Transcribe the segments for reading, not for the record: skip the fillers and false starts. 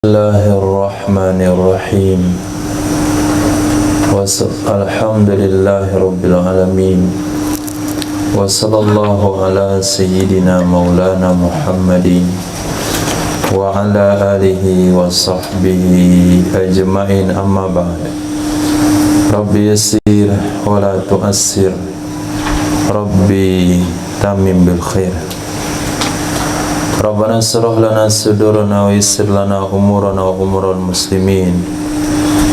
Bismillahirrahmanirrahim. Alhamdulillahi rabbil alamin. Wa sallallahu ala sayyidina maulana Muhammadin wa ala alihi wa sahbihi ajma'in, amma ba'd. Rabbi yassir wa la tu'assir, Rabbi tamim bil khair. Rabbana syrah lana sudurana wa yassir lana umurana wa umural muslimin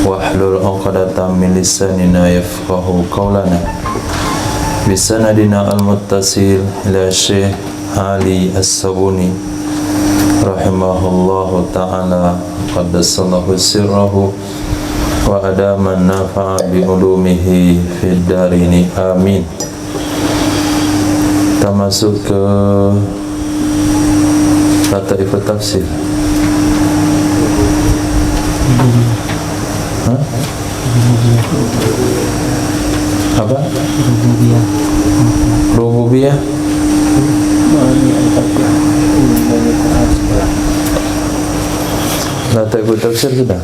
wa hlul 'uqdatam min lisanina yafqahu qawlana bisanadina al-muttasil ila Syekh Ali As-Sabuni rahimahullahu ta'ala qaddasallahu sirrahu wa adaman nafa'a bi ulumihi fid darini amin. Kita masuk ke Lataif tafsir. Apa? Rububiyah. Lataif tafsir sudah.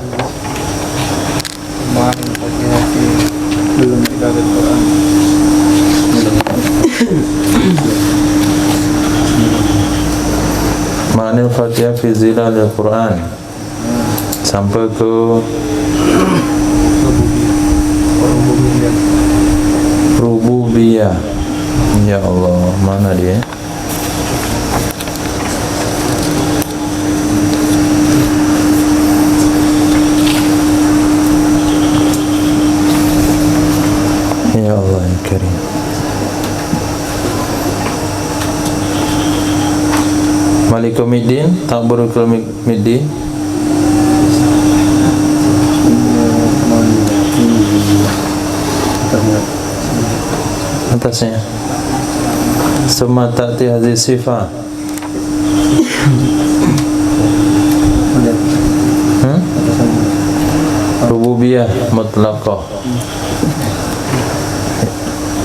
Belum kita lihat Quran. Ma'anil Fatihah fi zilalil Quran sampai ke rububiyah. Ya Allah, mana dia? Ya Allah ya Karim. Malikumiddin, Takbirul Middin. Atasnya Summa ta'ti hadhihi sifah. Rububiyah mutlaqah.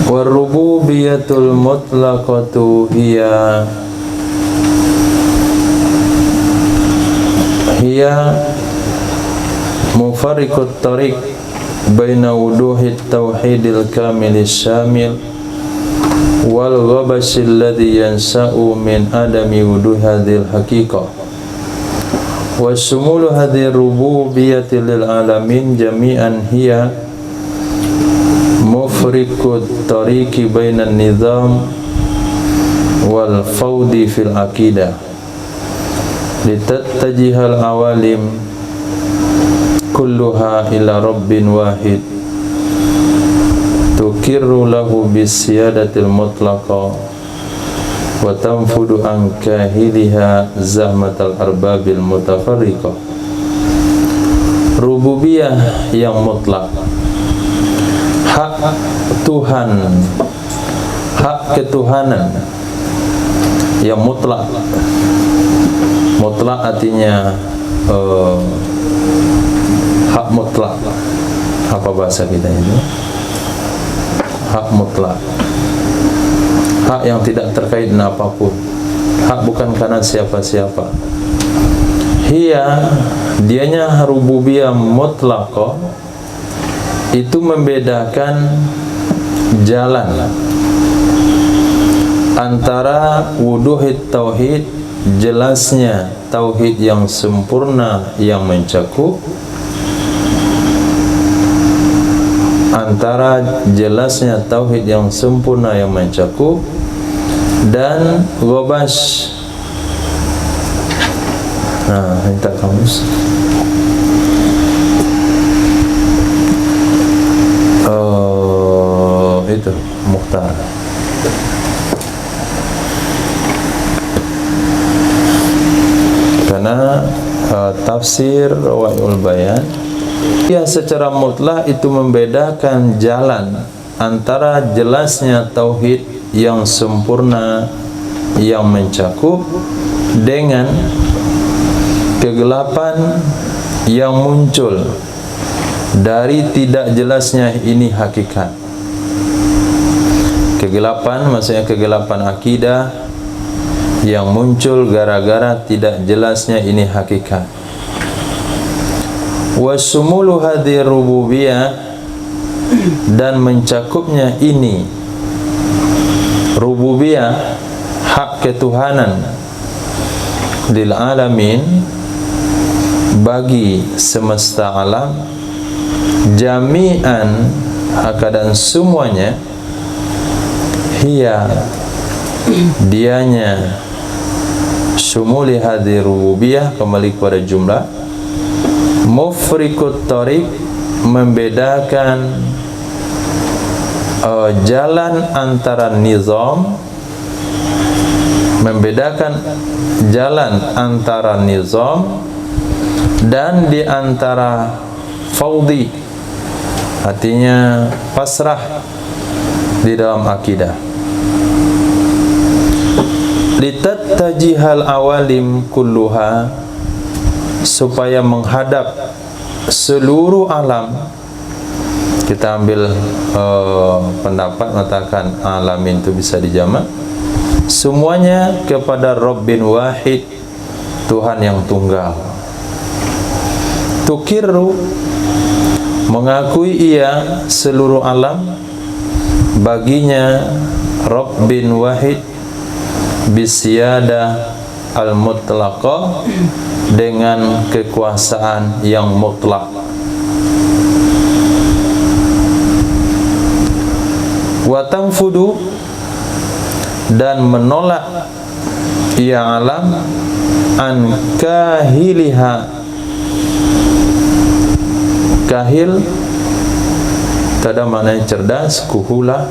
Warububiyatul mutlaqatu hiya mufarriqut tariq baina wuduhit tauhidil kamilis syamil wal ghabasil ladzi yansa'u min adami wuduh hadhil haqiqah wa shumulu hadhir rububiyyati lil alamin jami'an hiya mufriqut tariqi bainan nizam wal fawdi fil aqidah litattajihal awalim kulluha ila rabbin wahid tukirru lahu bisiyadatil mutlaqa wa tanfudu an kahiliha zahmatal arbabil mutafarriqah. Rububiyah yang mutlak, hak Tuhan, hak ketuhanan yang mutlak. Mutlak artinya hak mutlak. Apa bahasa kita itu? Hak mutlak, hak yang tidak terkait dengan apapun, hak bukan karena siapa-siapa. Dianya rububiyah mutlaqah itu membedakan jalan antara wuduhit tauhid, jelasnya tauhid yang sempurna yang mencakup, antara jelasnya tauhid yang sempurna yang mencakup dan ghabas. Nah, minta kamus. Itu Mukhtar. Karena tafsir Rawaiul Bayan secara mutlak itu membedakan jalan antara jelasnya tauhid yang sempurna yang mencakup dengan kegelapan yang muncul dari tidak jelasnya ini hakikat. Kegelapan maksudnya kegelapan akidah yang muncul gara-gara tidak jelasnya ini hakikat. Wa sumulu hadhihi rububiyah, dan mencakupnya ini rububiyah, hak ketuhanan, lil alamin, bagi semesta alam, jami'an, keadaan semuanya, hiya, dianya, sumuli hadhihi rububiyah, kembali kepada jumlah, mufrikut tariq, membedakan jalan antara nizam, membedakan jalan antara nizam dan di antara fawdi, artinya pasrah di dalam akidah. Litattajihal awalim kulluha, supaya menghadap seluruh alam. Kita ambil pendapat mengatakan alamin itu bisa dijamak, semuanya kepada Rabbin wahid, Tuhan yang tunggal. Tukirru, mengakui ia seluruh alam baginya Rabbin wahid, bisyada al-mutlaqah, dengan kekuasaan yang mutlak. Wa tanfudu, dan menolak ia alam, an kahiliha, kahil ada maknanya cerdas, kuhula,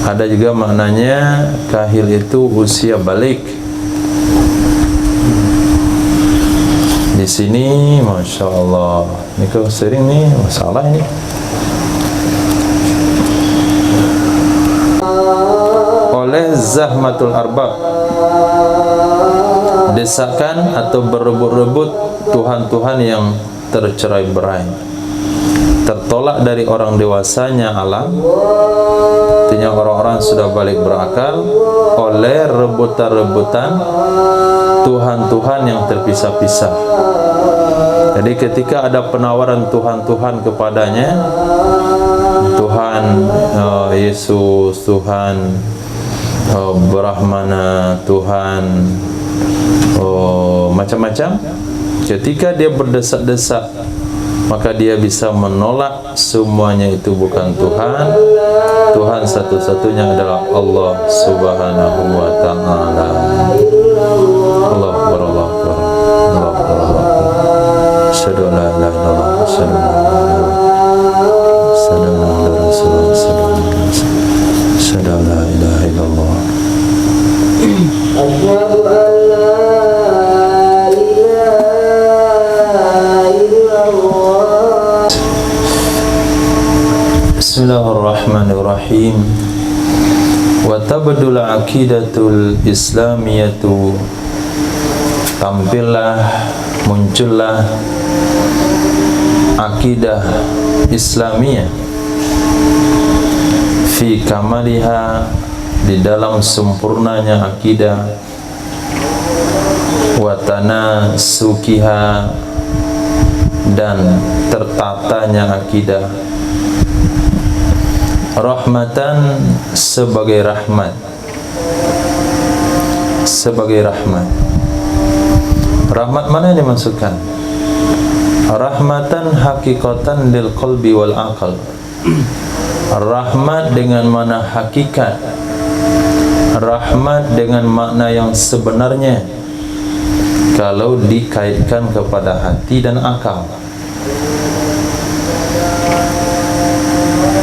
ada juga maknanya kahil itu usia balik. Di sini, masya Allah, ini kalau sering nih masalah ini. Oleh zahmatul arbab, desakan atau berebut-rebut Tuhan-Tuhan yang tercerai-berai, tertolak dari orang dewasanya alam, artinya orang-orang sudah balik berakal, oleh rebutan-rebutan Tuhan-Tuhan yang terpisah-pisah. Jadi ketika ada penawaran Tuhan-Tuhan kepadanya, Tuhan Yesus, Tuhan Brahmana, Tuhan macam-macam, ketika dia berdesak-desak, maka dia bisa menolak semuanya itu bukan Tuhan. Tuhan satu-satunya adalah Allah Subhanahu wa ta'ala. Allah Akbar, Allah Akbar, Allah Akbar, Allah Akbar. Asyhadu an la ilaha illallah, asyhadu anna Muhammadan rasulullah, asyhadu an la ilaha illallah. Asyhadu an la Bismillahirrahmanirrahim. Wa tabdul aqidatul islamiyatu, tampillah, muncullah akidah Islamiyah, fi kamaliha, di dalam sempurnanya akidah, wa tanasukiha, dan tertatanya akidah, rahmatan, sebagai rahmat, sebagai rahmat. Rahmat mana yang dimaksudkan? Rahmatan hakikatan lil qalbi wal aqal, rahmat dengan makna hakikat, rahmat dengan makna yang sebenarnya kalau dikaitkan kepada hati dan akal.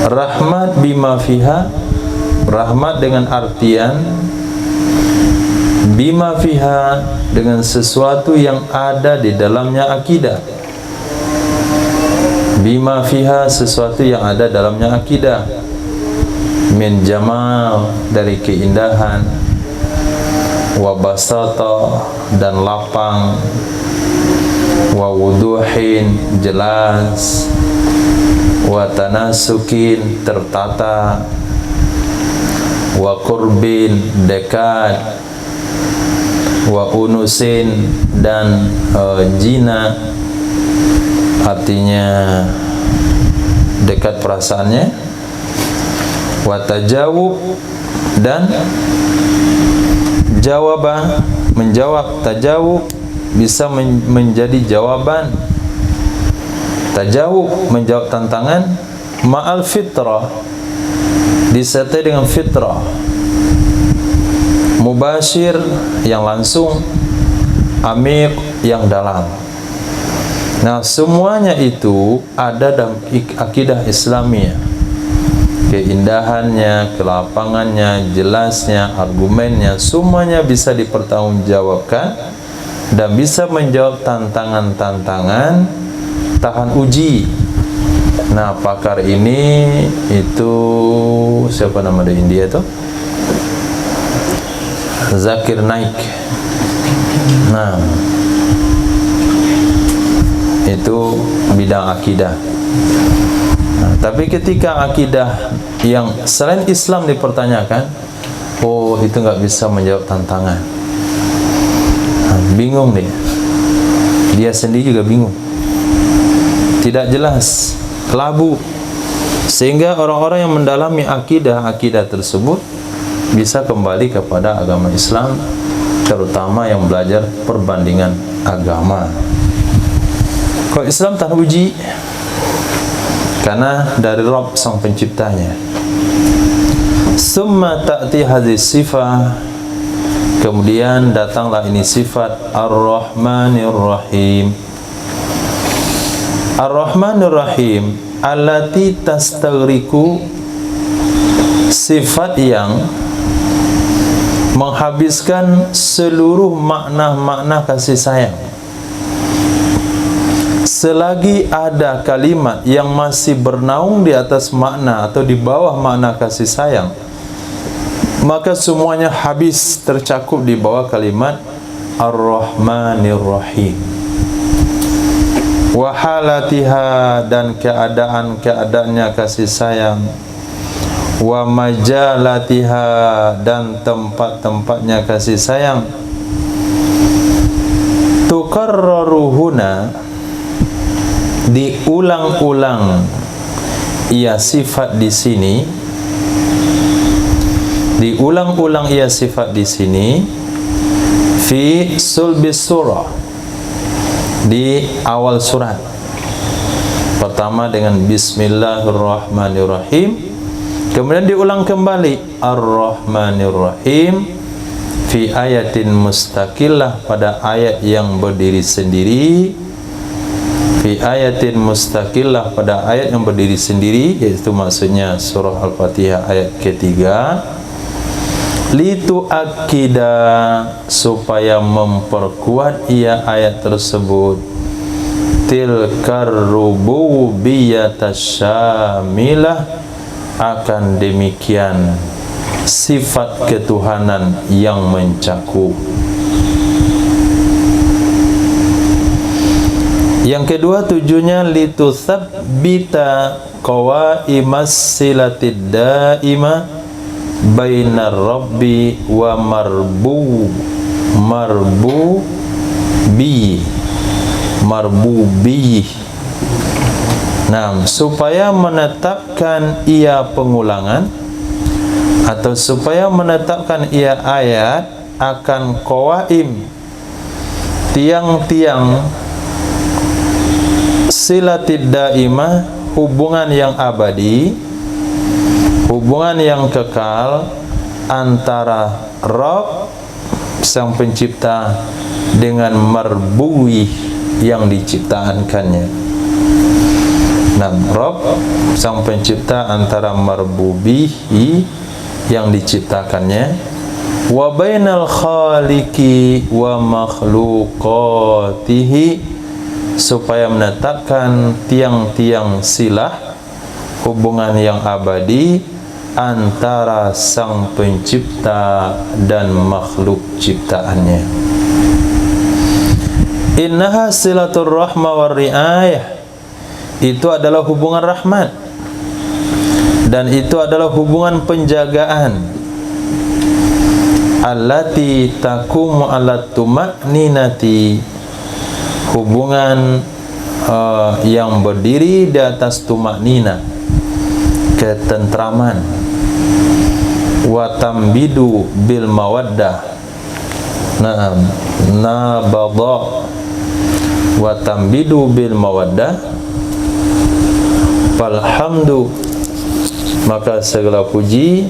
Rahmat bima fiha, rahmat dengan artian bima fiha, dengan sesuatu yang ada di dalamnya akidah. Bima fiha, sesuatu yang ada dalamnya akidah. Min jamal, dari keindahan, wa basata, dan lapang, wa wuduhin, jelas, wa tanasukin, tertata, wa qurbin, dekat, wa unusin, dan jina, artinya dekat perasaannya, wa tajawub, dan jawabah, menjawab. Tajawub bisa menjadi jawaban. Tajawub menjawab tantangan, ma'al fitrah, disertai dengan fitrah. Mubashir yang langsung, amir yang dalam. Nah, semuanya itu ada dalam akidah Islamiyah. Keindahannya, kelapangannya, jelasnya, argumennya, semuanya bisa dipertanggungjawabkan dan bisa menjawab tantangan-tantangan tahan uji. Nah, pakar ini itu siapa nama di India itu? Zakir Naik. Nah, itu bidang akidah. Nah, tapi ketika akidah yang selain Islam dipertanyakan, oh itu nggak bisa menjawab tantangan. Nah, bingung nih. Dia sendiri juga bingung. Tidak jelas, kelabu. Sehingga orang-orang yang mendalami akidah tersebut bisa kembali kepada agama Islam, terutama yang belajar perbandingan agama. Kalau Islam tahan uji, karena dari Rabb sang penciptanya. Summa ta'ti hadhihi sifah, kemudian datanglah ini sifat Ar-Rahmanir Rahim. Ar-Rahmanir Rahim allati tastaghriqu, sifat yang menghabiskan seluruh makna-makna kasih sayang. Selagi ada kalimat yang masih bernaung di atas makna atau di bawah makna kasih sayang, maka semuanya habis tercakup di bawah kalimat Ar-Rahmanir Rahim. Wa halatiha, dan keadaan-keadaannya kasih sayang. Wa majalatiha, dan tempat-tempatnya kasih sayang. Tukarraruhuna, diulang-ulang ia sifat di sini. Diulang-ulang ia sifat di sini. Fi sulbis surah, di awal surat. Pertama dengan Bismillahirrahmanirrahim. Kemudian diulang kembali Ar-Rahmanir Rahim fi ayatin mustaqillah, pada ayat yang berdiri sendiri. Fi ayatin mustaqillah, pada ayat yang berdiri sendiri, yaitu maksudnya surah Al-Fatihah ayat ketiga. Litu akida, supaya memperkuat ia ayat tersebut. Tilkar rububiyyatasyamilah, akan demikian sifat ketuhanan yang mencakup. Yang kedua tujuannya litutsabbita qawaimas silatid daima bainar rabbi wa marbubi. Nah, supaya menetapkan ia pengulangan, atau supaya menetapkan ia ayat akan qawaim, tiang-tiang silatid daimah, hubungan yang abadi, hubungan yang kekal antara Rabb sang pencipta dengan marbuwi yang diciptakannya. Nah, Rabb sang pencipta antara marbubihi yang diciptakannya, wa bainal khaliqi wa makhluqatihi, supaya menetapkan tiang-tiang silah, hubungan yang abadi antara sang pencipta dan makhluk ciptaannya. Innaha silatur rahma war riayah, itu adalah hubungan rahmat dan itu adalah hubungan penjagaan. Allati taqumu ala tuma'ninati, hubungan yang berdiri di atas tumaknina, ketentraman. Wa tambidu bil mawaddah. Naam, nabadha wa tambidu bil mawaddah. Falhamdu, maka segala puji,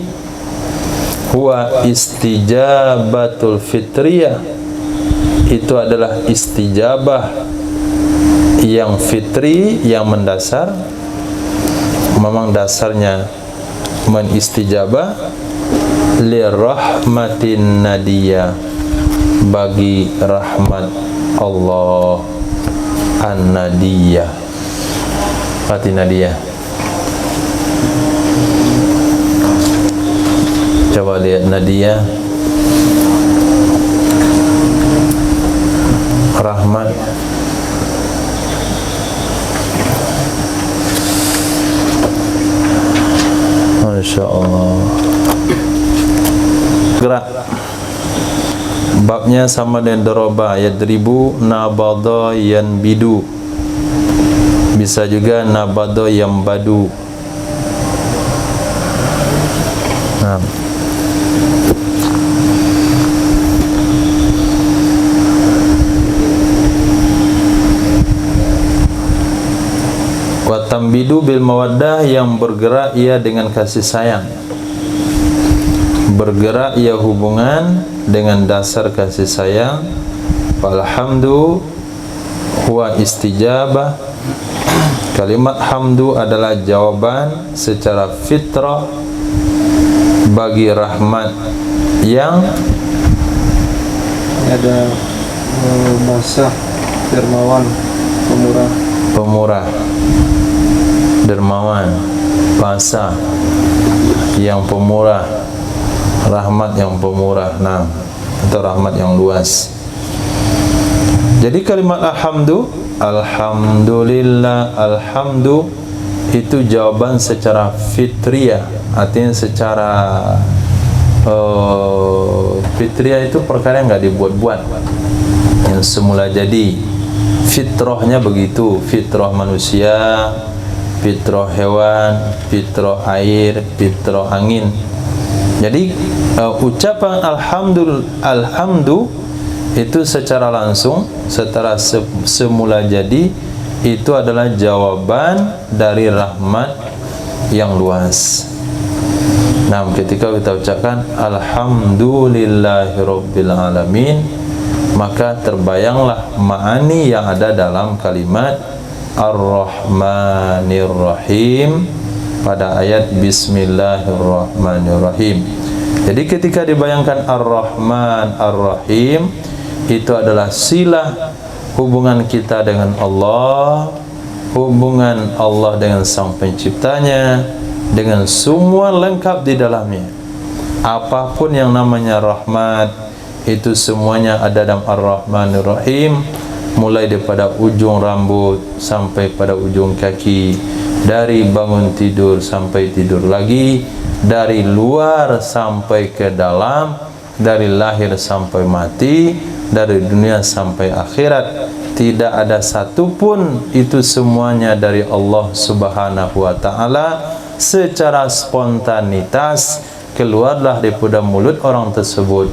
huwa istijabatul fitriyah, itu adalah istijabah yang fitri, yang mendasar. Memang dasarnya menistijabah lirahmatin nadiyah, bagi rahmat Allah an-nadiyah. Arti nadiyah, coba lihat nadiyah, rahmat. Masya Allah. Gerak. Babnya sama dengan daraba, yadribu, nabadha, yanbidu. Bisa juga nabadha yambadu. Nah. Wa tambidu bil mawaddah, yang bergerak ia dengan kasih sayang. Bergerak ia hubungan dengan dasar kasih sayang. Alhamdu huwa istijabah. Kalimat hamdu adalah jawaban secara fitrah bagi rahmat yang ada Musa, dermawan, pemurah, dermawan, basa yang pemurah, rahmat yang pemurah, nah, atau rahmat yang luas. Jadi kalimat alhamdu, alhamdulillah, alhamdu, itu jawaban secara fitriyah, artinya secara fitriyah itu perkara yang nggak dibuat-buat, yang semula jadi. Fitrahnya begitu, fitrah manusia, fitrah hewan, fitrah air, fitrah angin. Jadi ucapan alhamdu itu secara langsung, secara semula jadi, itu adalah jawaban dari rahmat yang luas. Nah, ketika kita ucapkan alhamdulillahirabbil alamin, maka terbayanglah ma'ani yang ada dalam kalimat Ar-Rahmanir-Rahim pada ayat Bismillahirrahmanirrahim. Jadi ketika dibayangkan Ar-Rahman, Ar-Rahim, itu adalah silah hubungan kita dengan Allah, hubungan Allah dengan Sang Penciptanya, dengan semua lengkap di dalamnya. Apapun yang namanya rahmat, itu semuanya ada dalam Ar-Rahmanir-Rahim, mulai daripada ujung rambut sampai pada ujung kaki, dari bangun tidur sampai tidur lagi, dari luar sampai ke dalam, dari lahir sampai mati, dari dunia sampai akhirat, tidak ada satupun, itu semuanya dari Allah Subhanahu wa Ta'ala. Secara spontanitas keluarlah daripada mulut orang tersebut,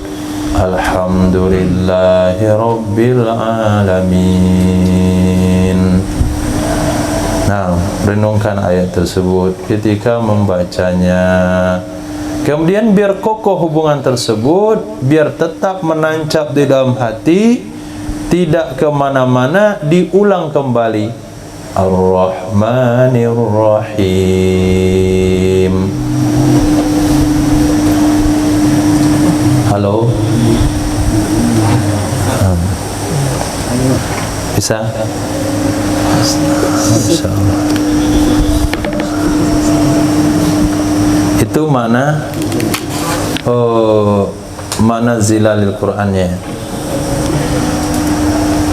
alhamdulillahi rabbil alamin. Nah, renungkan ayat tersebut ketika membacanya. Kemudian biar kokoh hubungan tersebut, biar tetap menancap di dalam hati, tidak kemana-mana, diulang kembali. Ar-Rahmanir-Rahim. Halo? Bisa? Insyaallah. Itu mana mana zilalil Qur'annya.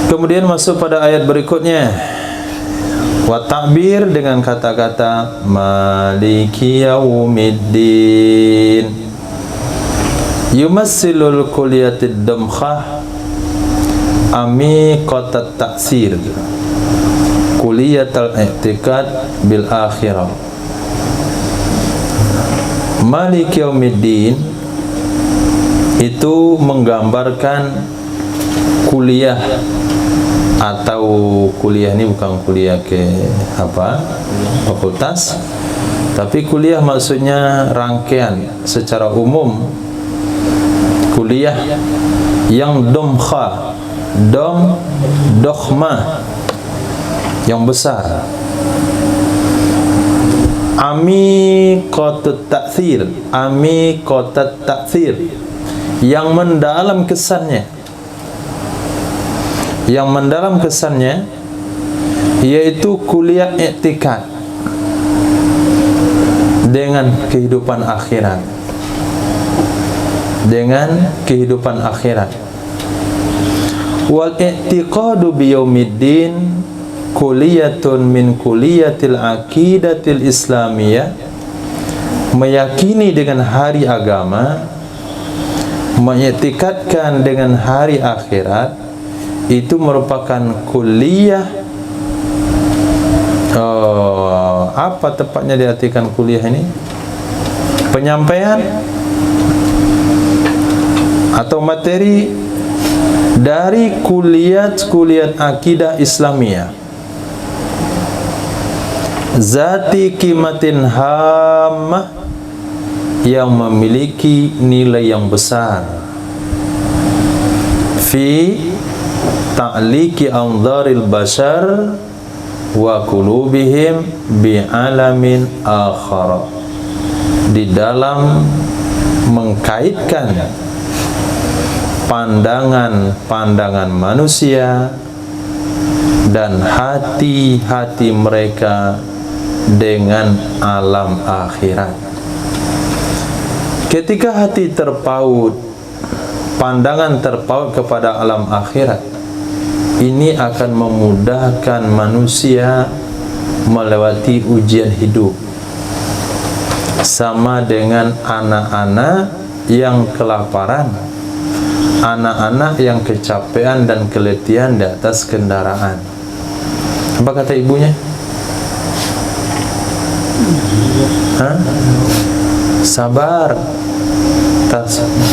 Kemudian masuk pada ayat berikutnya, wa ta'bir dengan kata-kata maliki yaumiddin, yumassilul kulliyatid damkhah ami qatat taksir. Kuliyatul i'tiqad bil akhirah. Maliki Yaumiddin itu menggambarkan kuliah, atau kuliah ini bukan kuliah ke fakultas, tapi kuliah maksudnya rangkaian secara umum, kuliah yang dokhma, yang besar. Amiqatut ta'thir, yang mendalam kesannya. Yang mendalam kesannya yaitu kuliah i'tikad dengan kehidupan akhirat. Dengan kehidupan akhirat. Wal i'tiqadu biyaumiddin kuliyatun min kuliyatil aqidatil islamiyah. Meyakini dengan hari agama, mengiktikadkan dengan hari akhirat, itu merupakan kuliah. Apa tepatnya diartikan kuliah ini? Penyampaian atau materi dari kuliah akidah Islamiyah, zati kimatin hammah, yang memiliki nilai yang besar, fi ta'liqi anzaril bashar wa qulubihim bi alamin akhar, di dalam mengkaitkan pandangan manusia dan hati-hati mereka dengan alam akhirat. Ketika hati terpaut, pandangan terpaut kepada alam akhirat, ini akan memudahkan manusia melewati ujian hidup. Sama dengan anak-anak yang kelaparan, anak-anak yang kecapean dan keletihan di atas kendaraan. Apa kata ibunya? Sabar, kita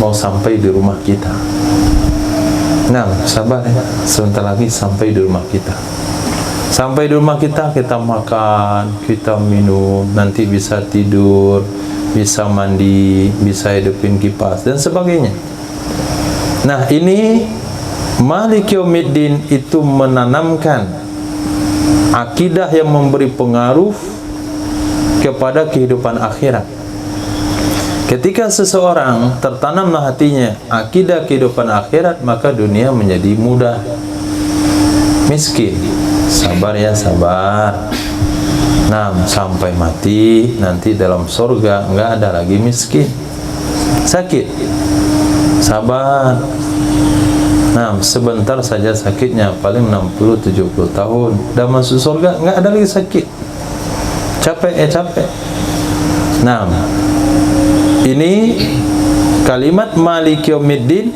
mau sampai di rumah kita. Nah, sabar ya, sebentar lagi sampai di rumah kita. Sampai di rumah kita, kita makan, kita minum, nanti bisa tidur, bisa mandi, bisa hidupin kipas, dan sebagainya. Nah, ini Maliki Yaumiddin itu menanamkan akidah yang memberi pengaruh kepada kehidupan akhirat. Ketika seseorang tertanamlah hatinya akidah kehidupan akhirat, maka dunia menjadi mudah. Miskin, sabar ya, sabar. Nah, sampai mati nanti dalam surga enggak ada lagi miskin. Sakit, sabar. Nah, sebentar saja sakitnya, paling 60-70 tahun. Udah masuk surga enggak ada lagi sakit. Capek capek. Nah, ini kalimat Maliki Yaumiddin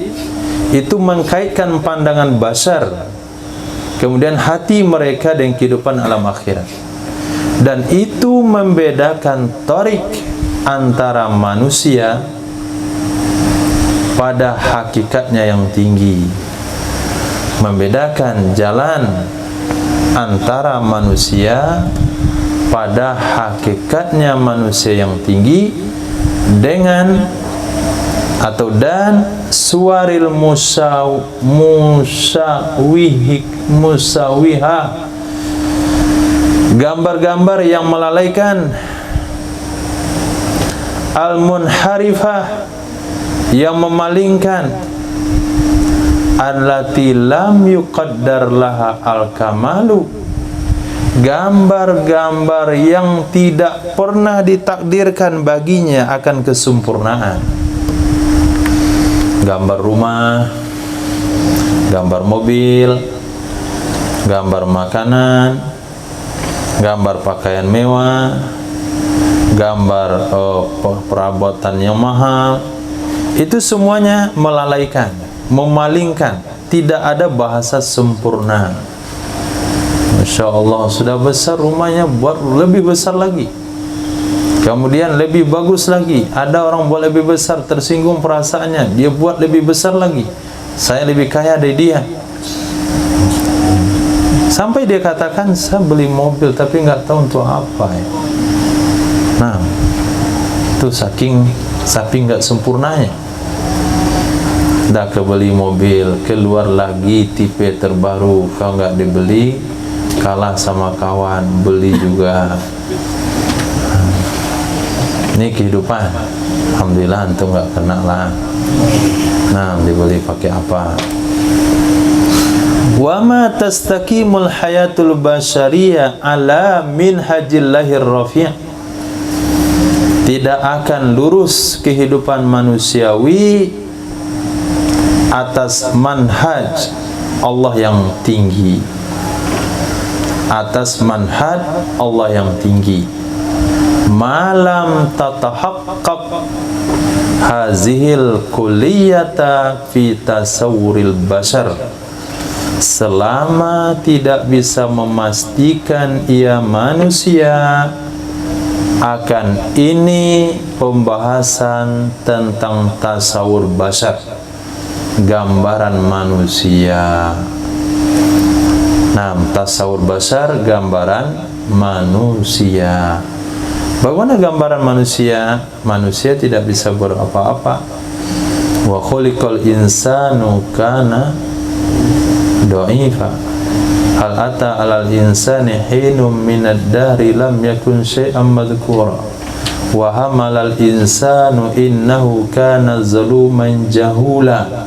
itu mengkaitkan pandangan basar, kemudian hati mereka dengan kehidupan alam akhirat, dan itu membedakan tarik antara manusia pada hakikatnya yang tinggi, membedakan jalan antara manusia pada hakikatnya manusia yang tinggi dengan atau dan suwaril musawiha, gambar-gambar yang melalaikan, al-munharifah, yang memalingkan, allati lam yuqaddar laha al-kamalu, gambar-gambar yang tidak pernah ditakdirkan baginya akan kesempurnaan. Gambar rumah, gambar mobil, gambar makanan, gambar pakaian mewah, gambar perabotan yang mahal, itu semuanya melalaikan, memalingkan. Tidak ada bahasa sempurna. Masya Allah, sudah besar rumahnya, buat lebih besar lagi. Kemudian lebih bagus lagi. Ada orang buat lebih besar, tersinggung perasaannya, dia buat lebih besar lagi. Saya lebih kaya dari dia. Sampai dia katakan, saya beli mobil tapi nggak tahu untuk apa ya. Nah, itu saking nggak sempurnanya. Dah kebeli mobil, keluar lagi tipe terbaru, kau nggak dibeli, kalah sama kawan, beli juga. Ini kehidupan. Alhamdulillah antum nggak kena lah. Nah, dibeli pakai apa? Wa ma tastaqimul hayatul basyariyah ala minhajillahir rafi'. Tidak akan lurus kehidupan manusiawi atas manhaj Allah yang tinggi, atas manhaj Allah yang tinggi, malam tatahaqqaq hazihil kulliyata fi tasawwuril bashar, selama tidak bisa memastikan ia manusia akan ini pembahasan tentang tasawur bashar, gambaran manusia. Nah, tasawur bashar, gambaran manusia. Bagaimana gambaran manusia? Manusia tidak bisa berapa-apa. Wa khuliqal insanu kana dha'ifa. Hal ata 'alal insani hinum minad dahri lam yakun syai'an madhkura. Wa hamalal insanu innahu kana zaluman jahula.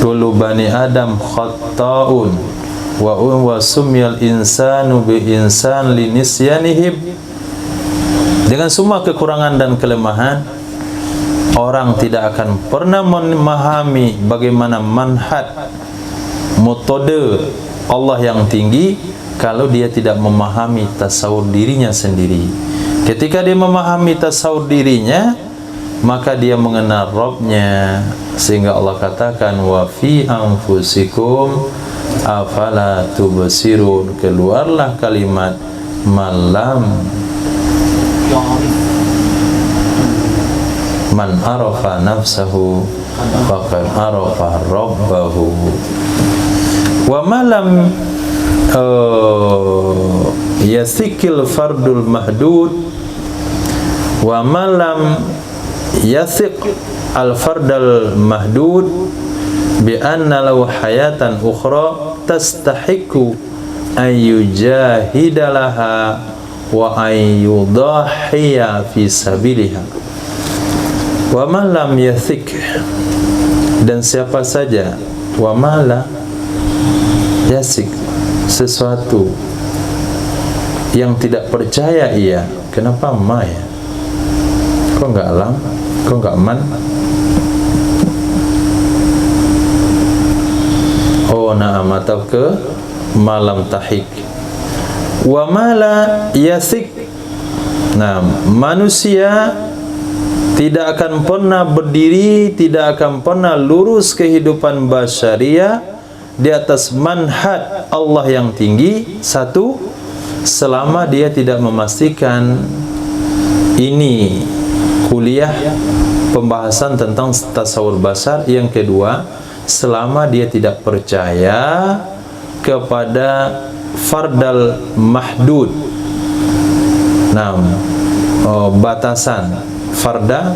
Kullu bani adam khatta'un wa sumiyal insanu bi insan li nisyanihim. Dengan semua kekurangan dan kelemahan, orang tidak akan pernah memahami bagaimana manhaj, metode Allah yang tinggi kalau dia tidak memahami tasawur dirinya sendiri. Ketika dia memahami tasawur dirinya, maka dia mengenal Rabbnya, sehingga Allah katakan wa fi anfusikum afala tubsirun. Keluarlah kalimat malam man arafa nafsahu faqad arafa rabbahu wa malam yasikil fardul mahdud wa malam yasik al fardal mahdud bi anna lahu hayatan ukhra tastahiqu an yujahidalaha wa an yudahhiya fi sabiliha. Wa man lam yathik, dan siapa saja, wa mala yasik, sesuatu yang tidak percaya ia. Kenapa ma ya? Kok enggak lam? Kok enggak man? Oh, na'am, atau ke malam tahik. Wa mala yasik. Nah, manusia tidak akan pernah berdiri, tidak akan pernah lurus kehidupan basyariah di atas manhaj Allah yang tinggi. Satu, selama dia tidak memastikan ini kuliah pembahasan tentang tasawur bashar. Yang kedua, selama dia tidak percaya kepada fardal mahdud. Nah, batasan farda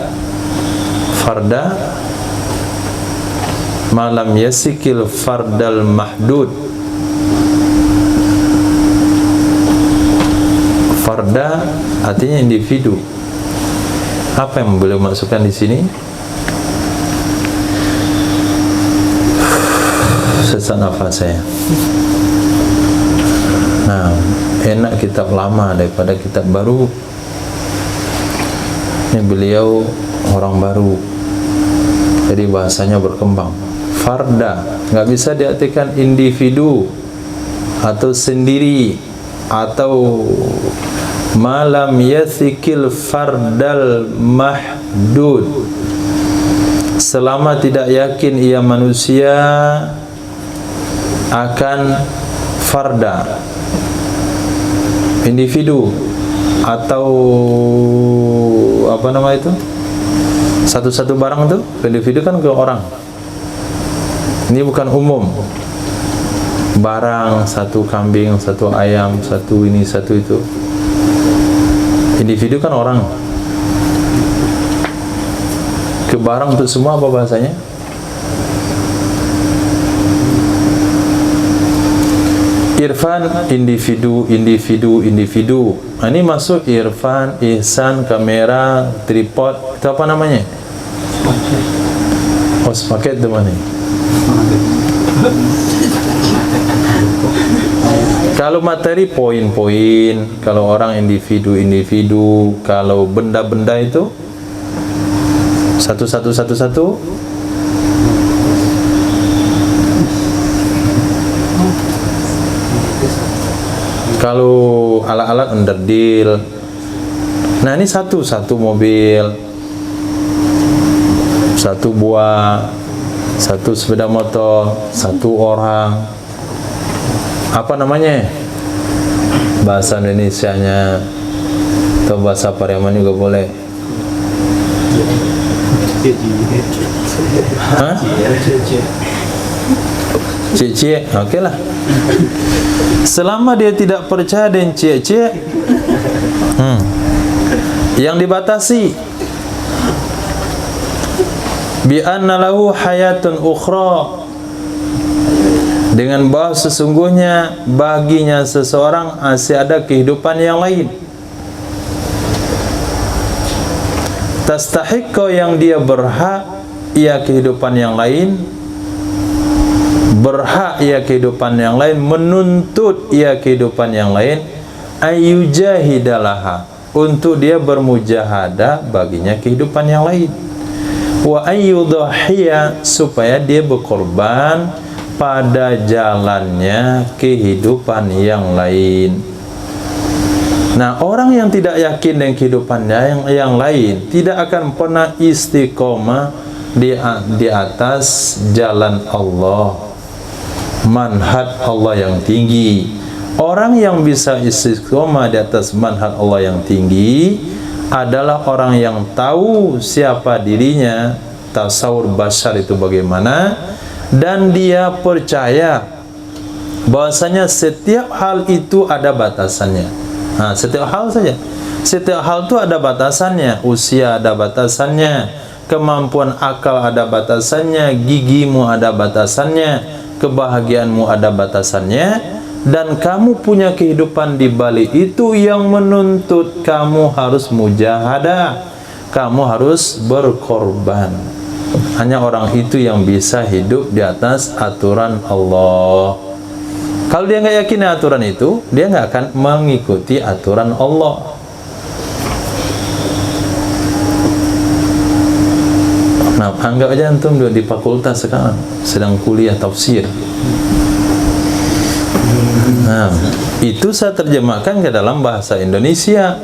malam yasikil fardal mahdud. Farda artinya individu. Apa yang beliau masukkan di sini? Sesak nafas saya. Nah, enak kitab lama daripada kitab baru. Ini beliau orang baru, jadi bahasanya berkembang. Farda nggak bisa diartikan individu atau sendiri, atau malam yathikil fardal mahdud, selama tidak yakin ia manusia akan farda, individu atau apa nama itu, satu-satu barang itu individu kan ke orang. Ini bukan umum, barang, satu kambing, satu ayam, satu ini, satu itu. Individu kan orang. Ke barang untuk semua apa bahasanya? Irfan, individu, individu, individu. Nah, ini masuk irfan, ihsan, kamera, tripod, itu apa namanya? Oh, sepaket itu mana? Kalau materi poin-poin, kalau orang individu-individu, kalau benda-benda itu satu-satu. Kalau alat-alat underdeal, nah ini satu mobil, satu buah, satu sepeda motor, satu orang. Apa namanya? Bahasa Indonesianya atau bahasa Pariaman juga boleh. Hah? Cie-cie, oke lah. Selama dia tidak percaya dengan cie-cie, yang dibatasi bi anna lahu hayatun ukhra, dengan bahwa sesungguhnya baginya seseorang masih ada kehidupan yang lain. Tastahiqqa, yang dia berhak ia kehidupan yang lain, berhak ia kehidupan yang lain, menuntut ia kehidupan yang lain, ayyujahidalaha, untuk dia bermujahadah baginya kehidupan yang lain, wa ayyudhahiya, supaya dia berkorban pada jalannya kehidupan yang lain. Nah, orang yang tidak yakin dengan kehidupannya yang lain tidak akan pernah istiqomah di atas jalan Allah, manhaj Allah yang tinggi. Orang yang bisa istiqomah di atas manhaj Allah yang tinggi adalah orang yang tahu siapa dirinya, tasawur basyar itu bagaimana, dan dia percaya bahwasanya setiap hal itu ada batasannya. Nah, setiap hal saja, setiap hal itu ada batasannya. Usia ada batasannya, kemampuan akal ada batasannya, gigimu ada batasannya, kebahagiaanmu ada batasannya, dan kamu punya kehidupan di balik itu yang menuntut kamu harus mujahadah, kamu harus berkorban. Hanya orang itu yang bisa hidup di atas aturan Allah. Kalau dia nggak yakin aturan itu, dia nggak akan mengikuti aturan Allah. Nah, anggap aja antum di fakultas sekarang sedang kuliah tafsir. Nah, itu saya terjemahkan ke dalam bahasa Indonesia.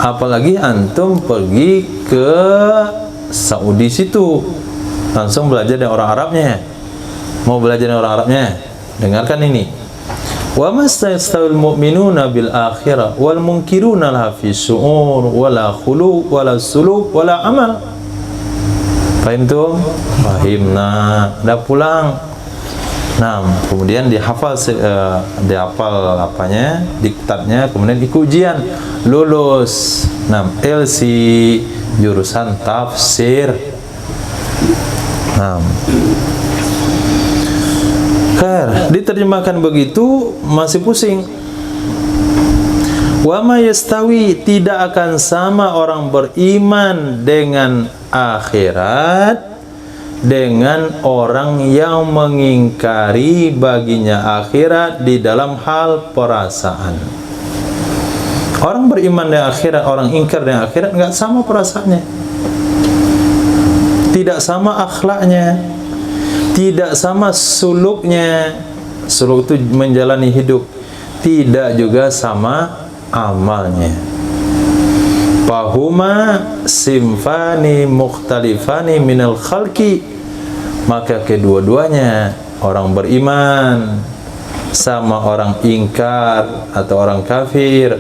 Apalagi antum pergi ke Saudi situ, langsung belajar dari orang Arabnya. Mau belajar dari orang Arabnya? Dengarkan ini. Wa mastayastawil mu'minuna bil akhirah wal munkiruna laha fi syu'ur wala khulu wala suluk wala amal. Fahim tuh? Fahimna. Udah pulang. Nah, kemudian dihafal apanya, diktatnya, kemudian ikut ujian, lulus. Nah, LC jurusan tafsir. Nah, diterjemahkan begitu masih pusing. Wa ma yastawi, tidak akan sama orang beriman dengan akhirat dengan orang yang mengingkari baginya akhirat di dalam hal perasaan. Orang beriman dengan akhirat, orang ingkar dengan akhirat nggak sama perasaannya, tidak sama akhlaknya, tidak sama suluknya. Suluk itu menjalani hidup, tidak juga sama amalnya. Fahuma simfani mukhtalifani minal khalqi, maka kedua-duanya orang beriman sama orang ingkar atau orang kafir,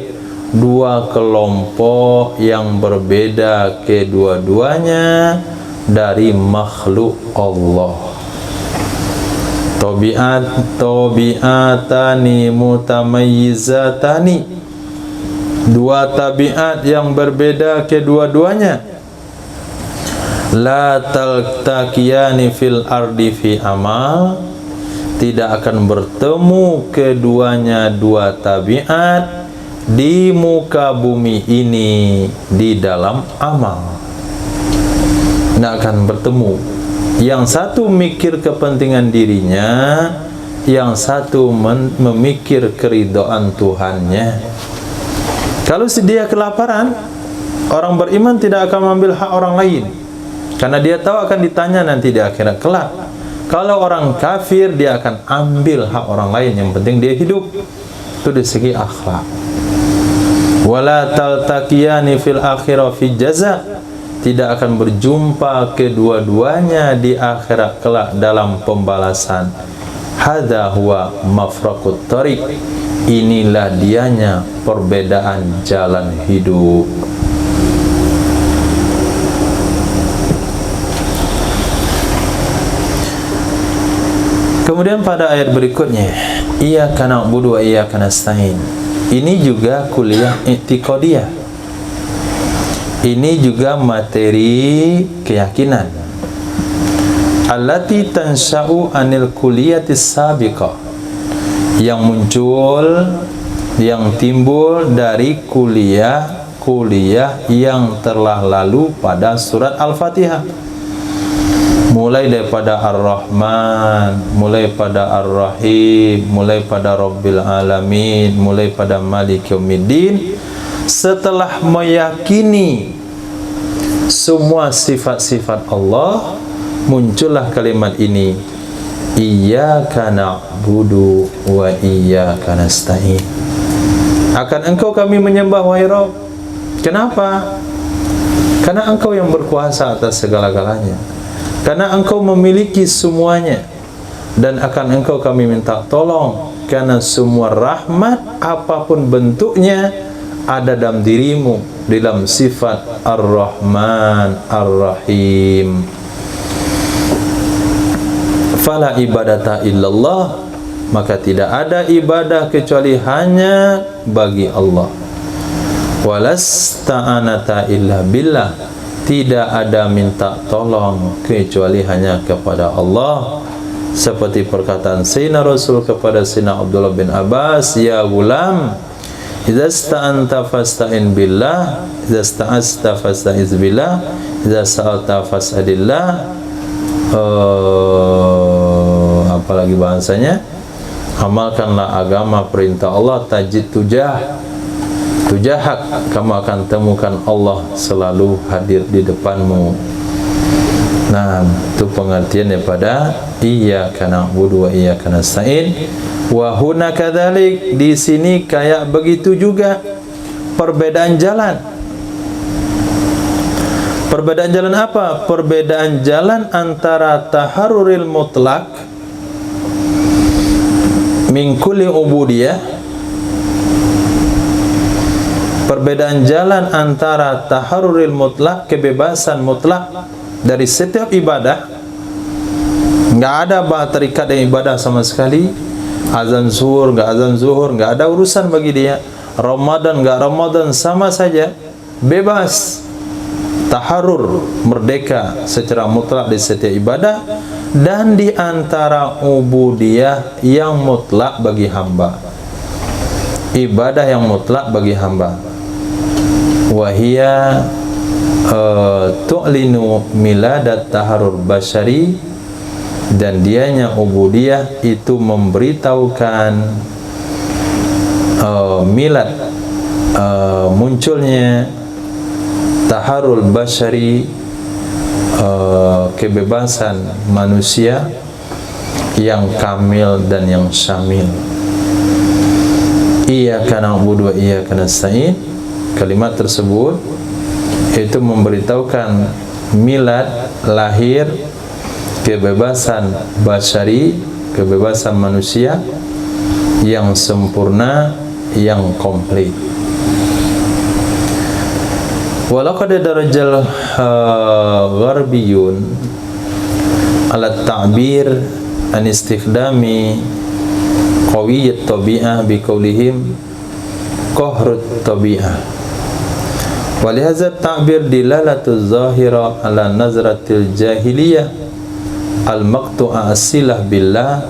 dua kelompok yang berbeda kedua-duanya dari makhluk Allah. Tabi'atani mutamayyizatani, dua tabiat yang berbeda kedua-duanya. La taltaqiyani fil ardi fi amal, tidak akan bertemu keduanya dua tabiat di muka bumi ini di dalam amal. Tidak akan bertemu. Yang satu mikir kepentingan dirinya, yang satu memikir keridhaan Tuhannya. Kalau dia kelaparan, orang beriman tidak akan mengambil hak orang lain, karena dia tahu akan ditanya nanti di akhirat kelak. Kalau orang kafir, dia akan ambil hak orang lain, yang penting dia hidup. Itu dari segi akhlak. Wala taltaqiyani fil akhirah fi jaza, tidak akan berjumpa kedua-duanya di akhirat kelak dalam pembalasan. Hadza huwa mafraqut thariq, inilah dianya perbedaan jalan hidup. Kemudian pada ayat berikutnya, iyyaka na'budu wa iyyaka nasta'in. Ini juga kuliah i'tiqadiyah. Ini juga materi keyakinan. Allati tansha'u anil kuliyatis sabiqah, yang muncul, yang timbul dari kuliah yang telah lalu pada surat Al-Fatihah. Mulai daripada Ar-Rahman, mulai pada Ar-Rahim, mulai pada Rabbil Alamin, mulai pada Malik Yaumiddin. Setelah meyakini semua sifat-sifat Allah, muncullah kalimat ini, iyyaka na'budu wa iyyaka nasta'in. Akan engkau kami menyembah, wahai Rabb. Kenapa? Karena engkau yang berkuasa atas segala-galanya, karena engkau memiliki semuanya, dan akan engkau kami minta tolong, karena semua rahmat apapun bentuknya ada dalam dirimu, dalam sifat Ar-Rahman Ar-Rahim. Fala ibadata illallah, maka tidak ada ibadah kecuali hanya bagi Allah. Walasta'anata illa billah, tidak ada minta tolong kecuali hanya kepada Allah. Seperti perkataan Sayyidina Rasul kepada Sayyidina Abdullah bin Abbas, ya gulam, idza sta'anta fasta'in billah, idza sta'asta fasta'iz billah, idza sa'alta fas'alillah. Apalagi bahasanya, amalkanlah agama perintah Allah, tajid tujahak, kamu akan temukan Allah selalu hadir di depanmu. Nah, itu pengertian daripada iyyaka na'budu wa iyyaka nasta'in. Wa huna kadzalik, di sini kayak begitu juga perbedaan jalan. Perbedaan jalan apa? Perbedaan jalan antara taharruril mutlak min kulli ubudiyah. Perbedaan jalan antara taharruril mutlak, kebebasan mutlak dari setiap ibadah. Enggak ada terikat dengan ibadah sama sekali. Azan zuhur, enggak azan zuhur, enggak ada urusan bagi dia. Ramadan, enggak Ramadan, sama saja. Bebas. Taharrur, merdeka secara mutlak di setiap ibadah, dan di antara ubudiyah yang mutlak bagi hamba. Ibadah yang mutlak bagi hamba. Wahia tu'linu miladat taharur basyari, dan dianya ubudiyah itu memberitahukan milad, munculnya taharul basyari, kebebasan manusia yang kamil dan yang syamil. Iyyaka na'budu wa iyyaka nasta'in, kalimat tersebut itu memberitahukan milad, lahir, kebebasan basyari, kebebasan manusia yang sempurna, yang komplit. Walaqad darajal gharbiyun ala ta'bir an istikhdami qawiyyat tabi'ah bi qaulihim qahrut tabi'ah. Walihazza ta'bir dilalatu zahira ala nazratil jahiliyah al-maqtu'a as-silah billah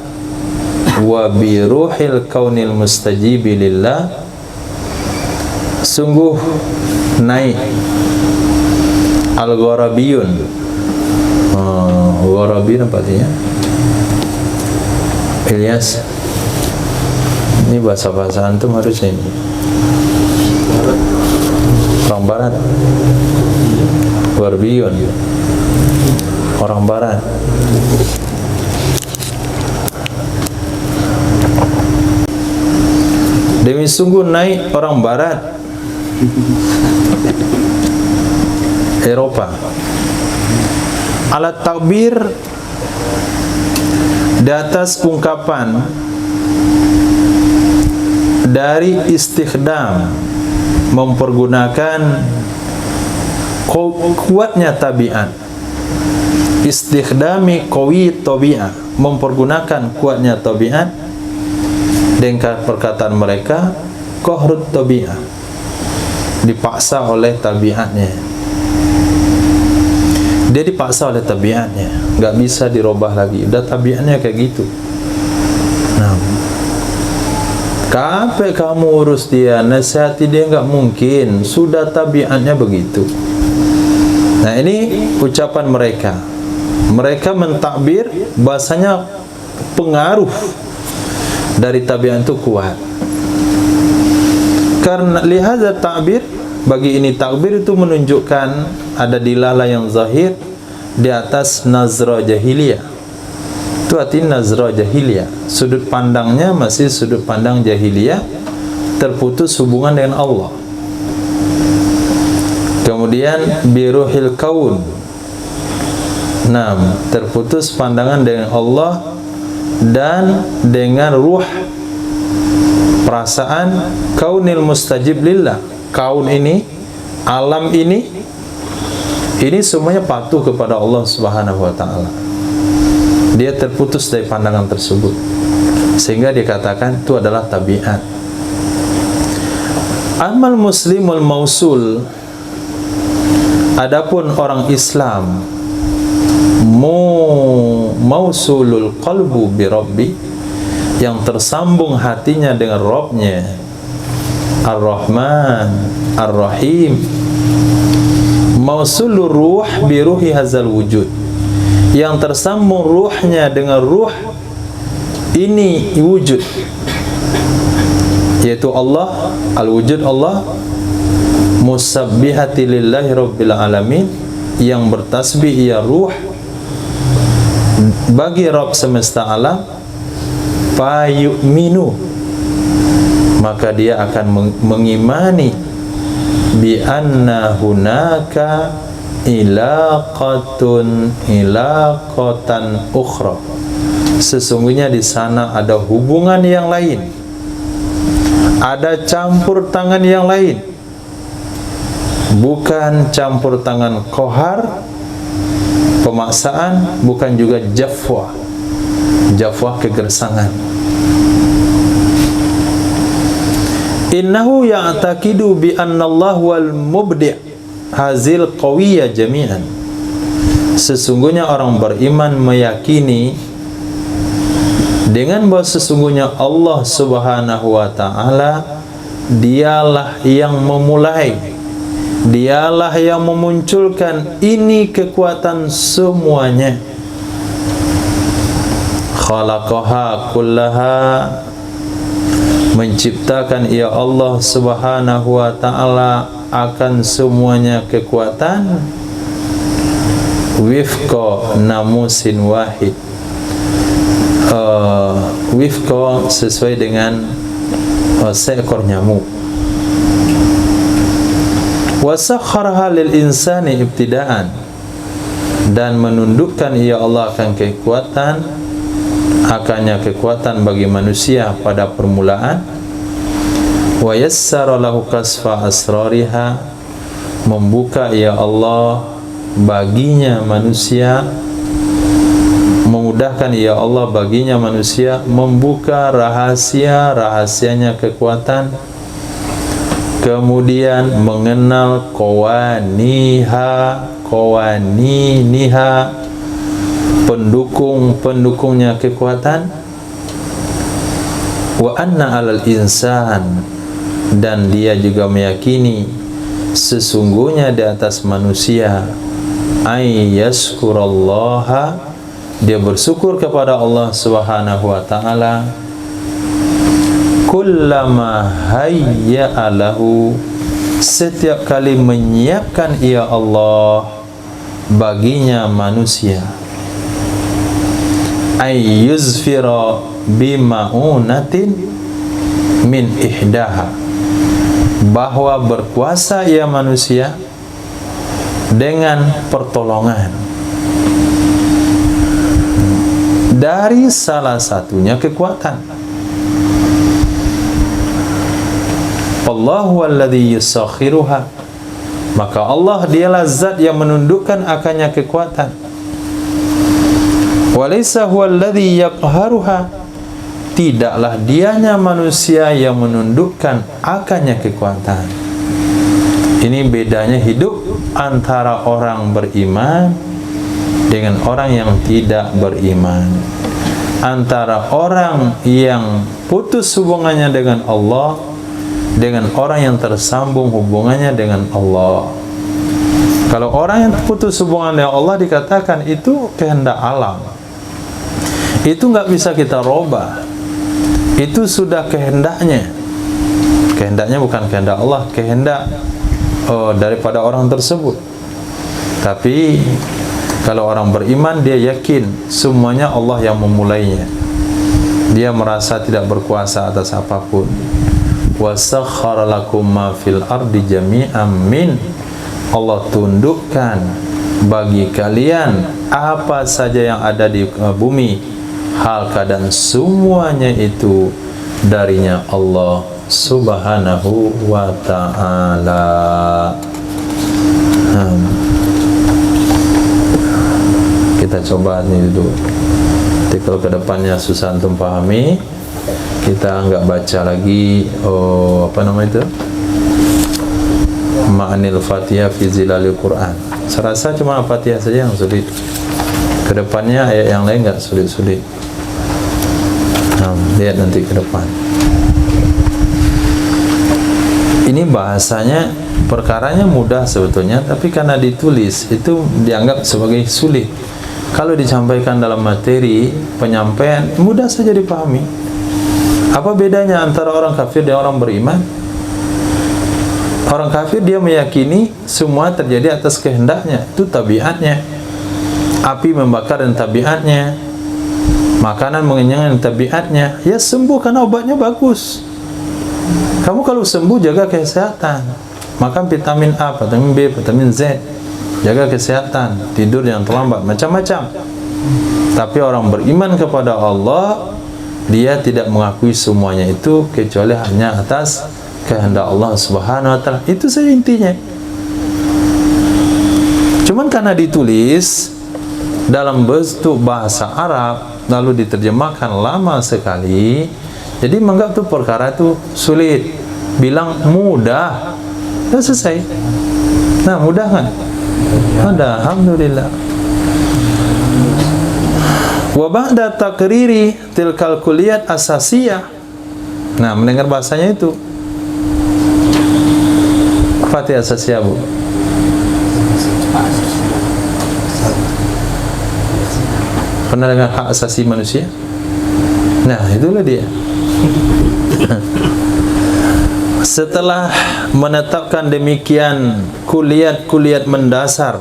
wa bi ruhil kaunil mustajibi lillah. Sungguh naik al-gharabiyun. Gharabi apa artinya? Ilyas, ini bahasa-bahasa antum harusnya ini. Orang barat. Gharbiyun, orang barat. Demi sungguh naik orang barat, Eropa, alat takbir, di atas ungkapan dari istikhdam, mempergunakan kuatnya tabiat, istikhdami qawi tabi'ah, mempergunakan kuatnya tabiat, dengan perkataan mereka qahrut tabi'ah, dipaksa oleh tabiatnya. Dia dipaksa oleh tabiatnya, nggak bisa dirubah lagi, udah tabiatnya kayak gitu. Nah, kapan kamu urus dia, nasihati dia nggak mungkin, sudah tabiatnya begitu. Nah, ini ucapan mereka. Mereka mentakbir bahasanya pengaruh dari tabiat itu kuat. Karena lihat takbir, bagi ini takbir itu menunjukkan ada dilalah yang zahir di atas nazra jahiliyah. Itu artinya nazra jahiliyah, sudut pandangnya masih sudut pandang jahiliyah, terputus hubungan dengan Allah. Kemudian biruhil kaun, terputus pandangan dengan Allah dan dengan ruh, perasaan kaunil mustajib lillah. Kaun ini, alam ini semuanya patuh kepada Allah Subhanahu wa taala. Dia terputus dari pandangan tersebut, sehingga dikatakan itu adalah tabiat. Amal muslimul mausul, adapun orang Islam mausulul qalbu bi rabbi, yang tersambung hatinya dengan Rabbnya, Ar-Rahman, Ar-Rahim. Mausulur ruh bi ruhi hazal wujud, yang tersambung ruhnya dengan ruh ini wujud, yaitu Allah, al-wujud Allah, musabbihati lillahi rabbil alamin, yang bertasbih ia ruh bagi Rabb semesta alam. Fayu'minu, maka dia akan mengimani bi anna hunaka ilaqatan ukhra, sesungguhnya di sana ada hubungan yang lain, ada campur tangan yang lain, bukan campur tangan kohar, pemaksaan, bukan juga jafwah kegersangan. Innahu ya'taqidu bi anna Allah wal mubdi' hazil qawiyya jami'an, sesungguhnya orang beriman meyakini dengan bahwa sesungguhnya Allah Subhanahu wa taala dialah yang memulai, dialah yang memunculkan ini kekuatan semuanya. Khalaqaha kullaha, menciptakan ia Allah Subhanahu wa taala akan semuanya kekuatan, wifqa namusin wahid, wifqa sesuai dengan seekor nyamuk. Wasakharaha lil insani ibtidaan, dan menundukkan ia Allah akan kekuatan akannya kekuatan bagi manusia pada permulaan, wa yassara lahu kasfa asrariha, membuka ya Allah baginya manusia, memudahkan ya Allah baginya manusia membuka rahasia-rahasianya kekuatan, kemudian mengenal qawaniniha, pendukung-pendukungnya kekuatan, wa anna alal insan, dan dia juga meyakini sesungguhnya di atas manusia ay yashkurallaha, dia bersyukur kepada Allah Subhanahu wa taala, kullama hayya'a lahu, setiap kali menyiapkan ia Allah baginya manusia, ay yuzfira bima'unatin min ihdaha, bahwa berkuasa ia manusia dengan pertolongan dari salah satunya kekuatan. Allahu alladhi yusakhiruha, maka Allah dialah zat yang menundukkan akannya kekuatan. Walaysa huwa alladhi yaqharuha, tidaklah dianya manusia yang menundukkan akannya kekuatan. Ini bedanya hidup antara orang beriman dengan orang yang tidak beriman, antara orang yang putus hubungannya dengan Allah dengan orang yang tersambung hubungannya dengan Allah. Kalau orang yang putus hubungan dengan Allah dikatakan itu kehendak alam, itu nggak bisa kita robah, itu sudah kehendaknya. Kehendaknya bukan kehendak Allah, kehendak daripada orang tersebut. Tapi kalau orang beriman, dia yakin semuanya Allah yang memulainya. Dia merasa tidak berkuasa atas apapun. Wa sakhkhara lakum ma fil ardi jami'an min, Allah tundukkan bagi kalian apa saja yang ada di bumi, hal keadaan semuanya itu darinya Allah Subhanahu wa ta'ala. Kita coba ini dulu. Jadi kalau kedepannya susah untuk pahami, kita nggak baca lagi apa namanya itu, Ma'anil Fatihah fi Zilalil Quran. Serasa cuma Fatihah saja yang sulit. Kedepannya ayat yang lain nggak sulit-sulit. Lihat nanti ke depan. Ini bahasanya, perkaranya mudah sebetulnya, tapi karena ditulis itu dianggap sebagai sulit. Kalau disampaikan dalam materi penyampaian, mudah saja dipahami. Apa bedanya antara orang kafir dan orang beriman? Orang kafir dia meyakini semua terjadi atas kehendaknya, itu tabiatnya. Api membakar dan tabiatnya, makanan mengenyangkan tabiatnya. Ya sembuh karena obatnya bagus. Kamu kalau sembuh jaga kesehatan, makan vitamin A, vitamin B, vitamin Z, jaga kesehatan, tidur yang terlambat, macam-macam. Tapi orang beriman kepada Allah, dia tidak mengakui semuanya itu kecuali hanya atas kehendak Allah Subhanahu wa ta'ala. Itu saja intinya. Cuman karena ditulis dalam bentuk bahasa Arab lalu diterjemahkan lama sekali, jadi menganggap tuh perkara itu sulit. Bilang mudah, sudah selesai. Nah, mudah kan? Ada, alhamdulillah. Wa ba'da takriri tilkal kulliyat asasiyah. Nah, mendengar bahasanya itu. Fatihah asasiyah, Bu. Pernah dengar hak asasi manusia? Nah, itulah dia. Setelah menetapkan demikian kuliat-kuliat mendasar,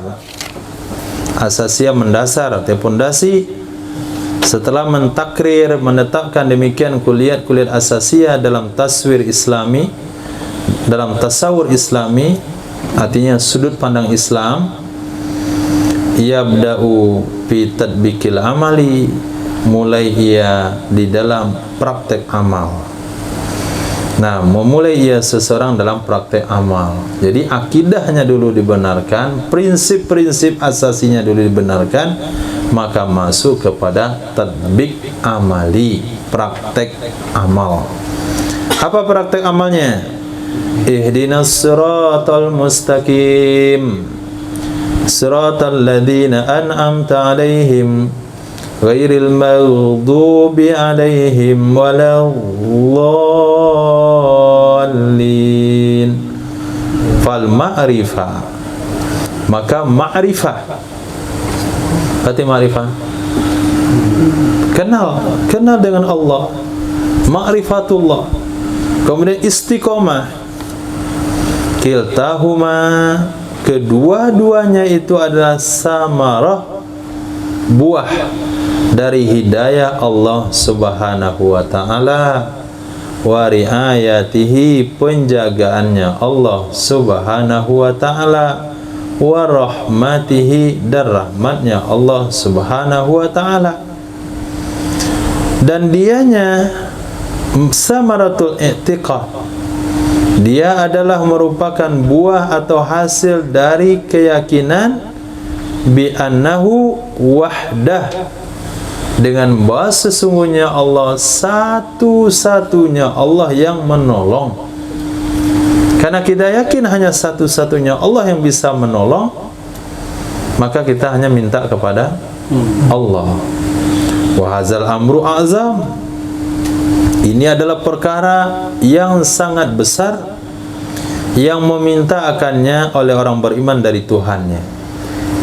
asasiyah mendasar atau pondasi, setelah mentakrir, menetapkan demikian kuliat-kuliat asasiyah dalam taswir islami, dalam tasawur islami, artinya sudut pandang Islam, yabda'u fi tadbikil amali, mulai ia di dalam praktek amal. Nah, memulai ia seseorang dalam praktek amal. Jadi akidahnya dulu dibenarkan, prinsip-prinsip asasinya dulu dibenarkan, maka masuk kepada tatbik amali, praktek amal. Apa praktek amalnya? Ihdinas siratal mustaqim, siratal ladzina an'amta 'alaihim ghairil maghdubi 'alaihim waladdallin. Fal ma'rifah, maka ma'rifah, berarti ma'rifah kenal dengan Allah, ma'rifatullah. Kemudian istiqomah, kiltahuma, kedua-duanya itu adalah samarah, buah dari hidayah Allah Subhanahu wa ta'ala, wa riayatihi, penjagaannya Allah Subhanahu wa ta'ala, wa rahmatihi, dan rahmatnya Allah Subhanahu wa ta'ala. Dan dianya samaratul i'tiqad, dia adalah merupakan buah atau hasil dari keyakinan bi annahu wahdah, dengan bahwa sesungguhnya Allah satu-satunya Allah yang menolong. Karena kita yakin hanya satu-satunya Allah yang bisa menolong, maka kita hanya minta kepada Allah. Wa hadzal amru azam, ini adalah perkara yang sangat besar yang meminta akannya oleh orang beriman dari Tuhannya.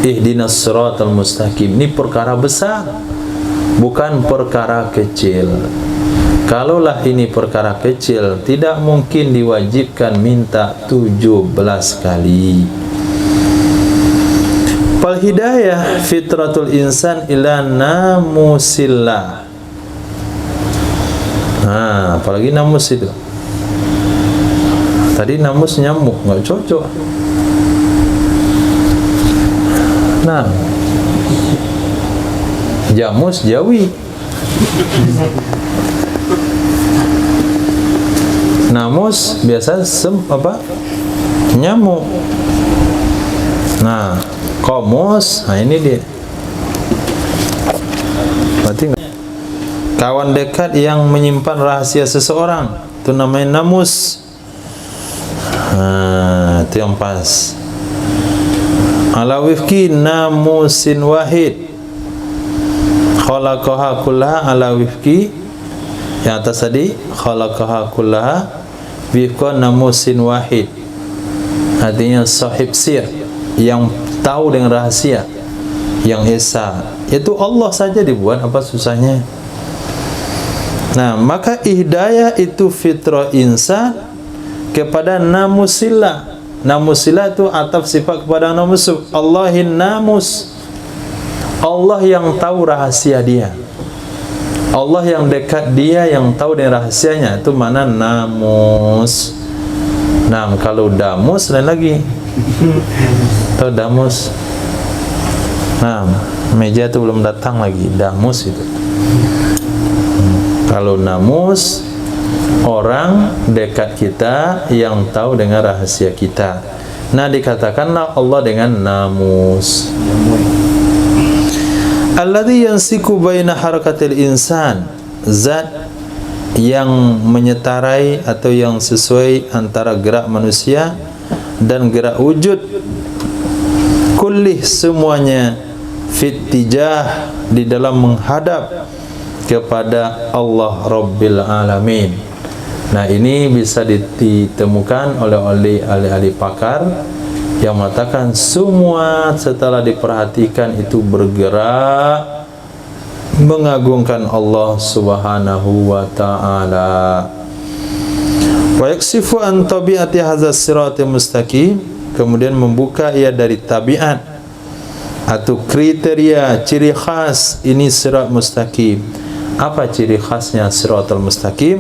Ihdinas siratal mustaqim, ini perkara besar, bukan perkara kecil. Kalaulah ini perkara kecil, tidak mungkin diwajibkan minta 17 kali. Fal hidayah fitratul insan ila namusillah. Nah, apalagi namus itu. Tadi namus nyamuk, nggak cocok. Nah, jamus jawi. Namus biasa nyamuk. Nah, komus, nah ini dia. Berarti kawan dekat yang menyimpan rahasia seseorang, itu namanya namus. Nah, itu yang pas. Ala wifki namusin wahid, khalaqaha kullaha ala wifki, yang atas tadi khalaqaha kullaha wifqa namusin wahid, artinya sahib sir, yang tahu dengan rahasia, yang esa, itu Allah saja dibuat, apa susahnya? Nah, maka hidayah itu fitrah insan kepada namusillah. Namusillah itu ataf sifat kepada namus. Allahin namus, Allah yang tahu rahasia dia, Allah yang dekat dia, yang tahu dengan rahasianya, itu mana namus. Nah, kalau damus lain lagi. Tahu damus? Nah, meja itu belum datang lagi, damus itu. Kalau namus, orang dekat kita yang tahu dengan rahasia kita. Nah, dikatakanlah Allah dengan namus. Alladzi yansiku baina harakatil insan, zat yang menyetarai atau yang sesuai antara gerak manusia dan gerak wujud, kullih, semuanya, fittijah, di dalam menghadap kepada Allah Rabbil Alamin. Nah, ini bisa ditemukan oleh ahli pakar yang mengatakan semua setelah diperhatikan itu bergerak mengagungkan Allah Subhanahu wa ta'ala. Wa yaksifu an tabi'ati hadzal siratal mustaqim, kemudian membuka ia dari tabiat atau kriteria, ciri khas ini sirat mustaqim. Apa ciri khasnya siratal mustaqim?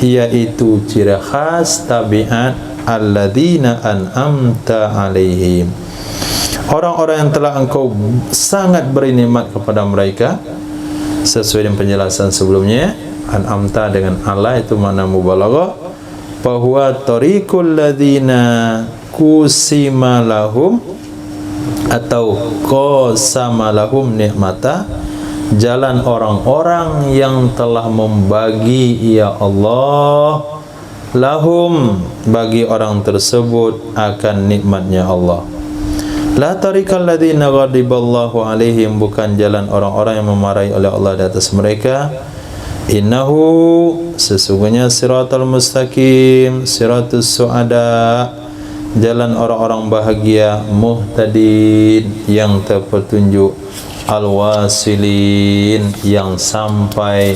Yaitu ciri khas tabiat alladzina an'amta alaihim, orang-orang yang telah engkau sangat beri nikmat kepada mereka, sesuai dengan penjelasan sebelumnya. An'amta dengan ala itu makna mubalaghah, bahwa tariqul ladzina kusima lahum atau qasama lahum nikmata, jalan orang-orang yang telah membagi ya Allah lahum bagi orang tersebut akan nikmatnya Allah. La tariqal ladzina ghadiballahu alaihim, bukan jalan orang-orang yang memarahi oleh Allah di atas mereka. Innahu, sesungguhnya siratal mustaqim, siratus suada, jalan orang-orang bahagia, muhtadin, yang terpetunjuk, al-wasilin, yang sampai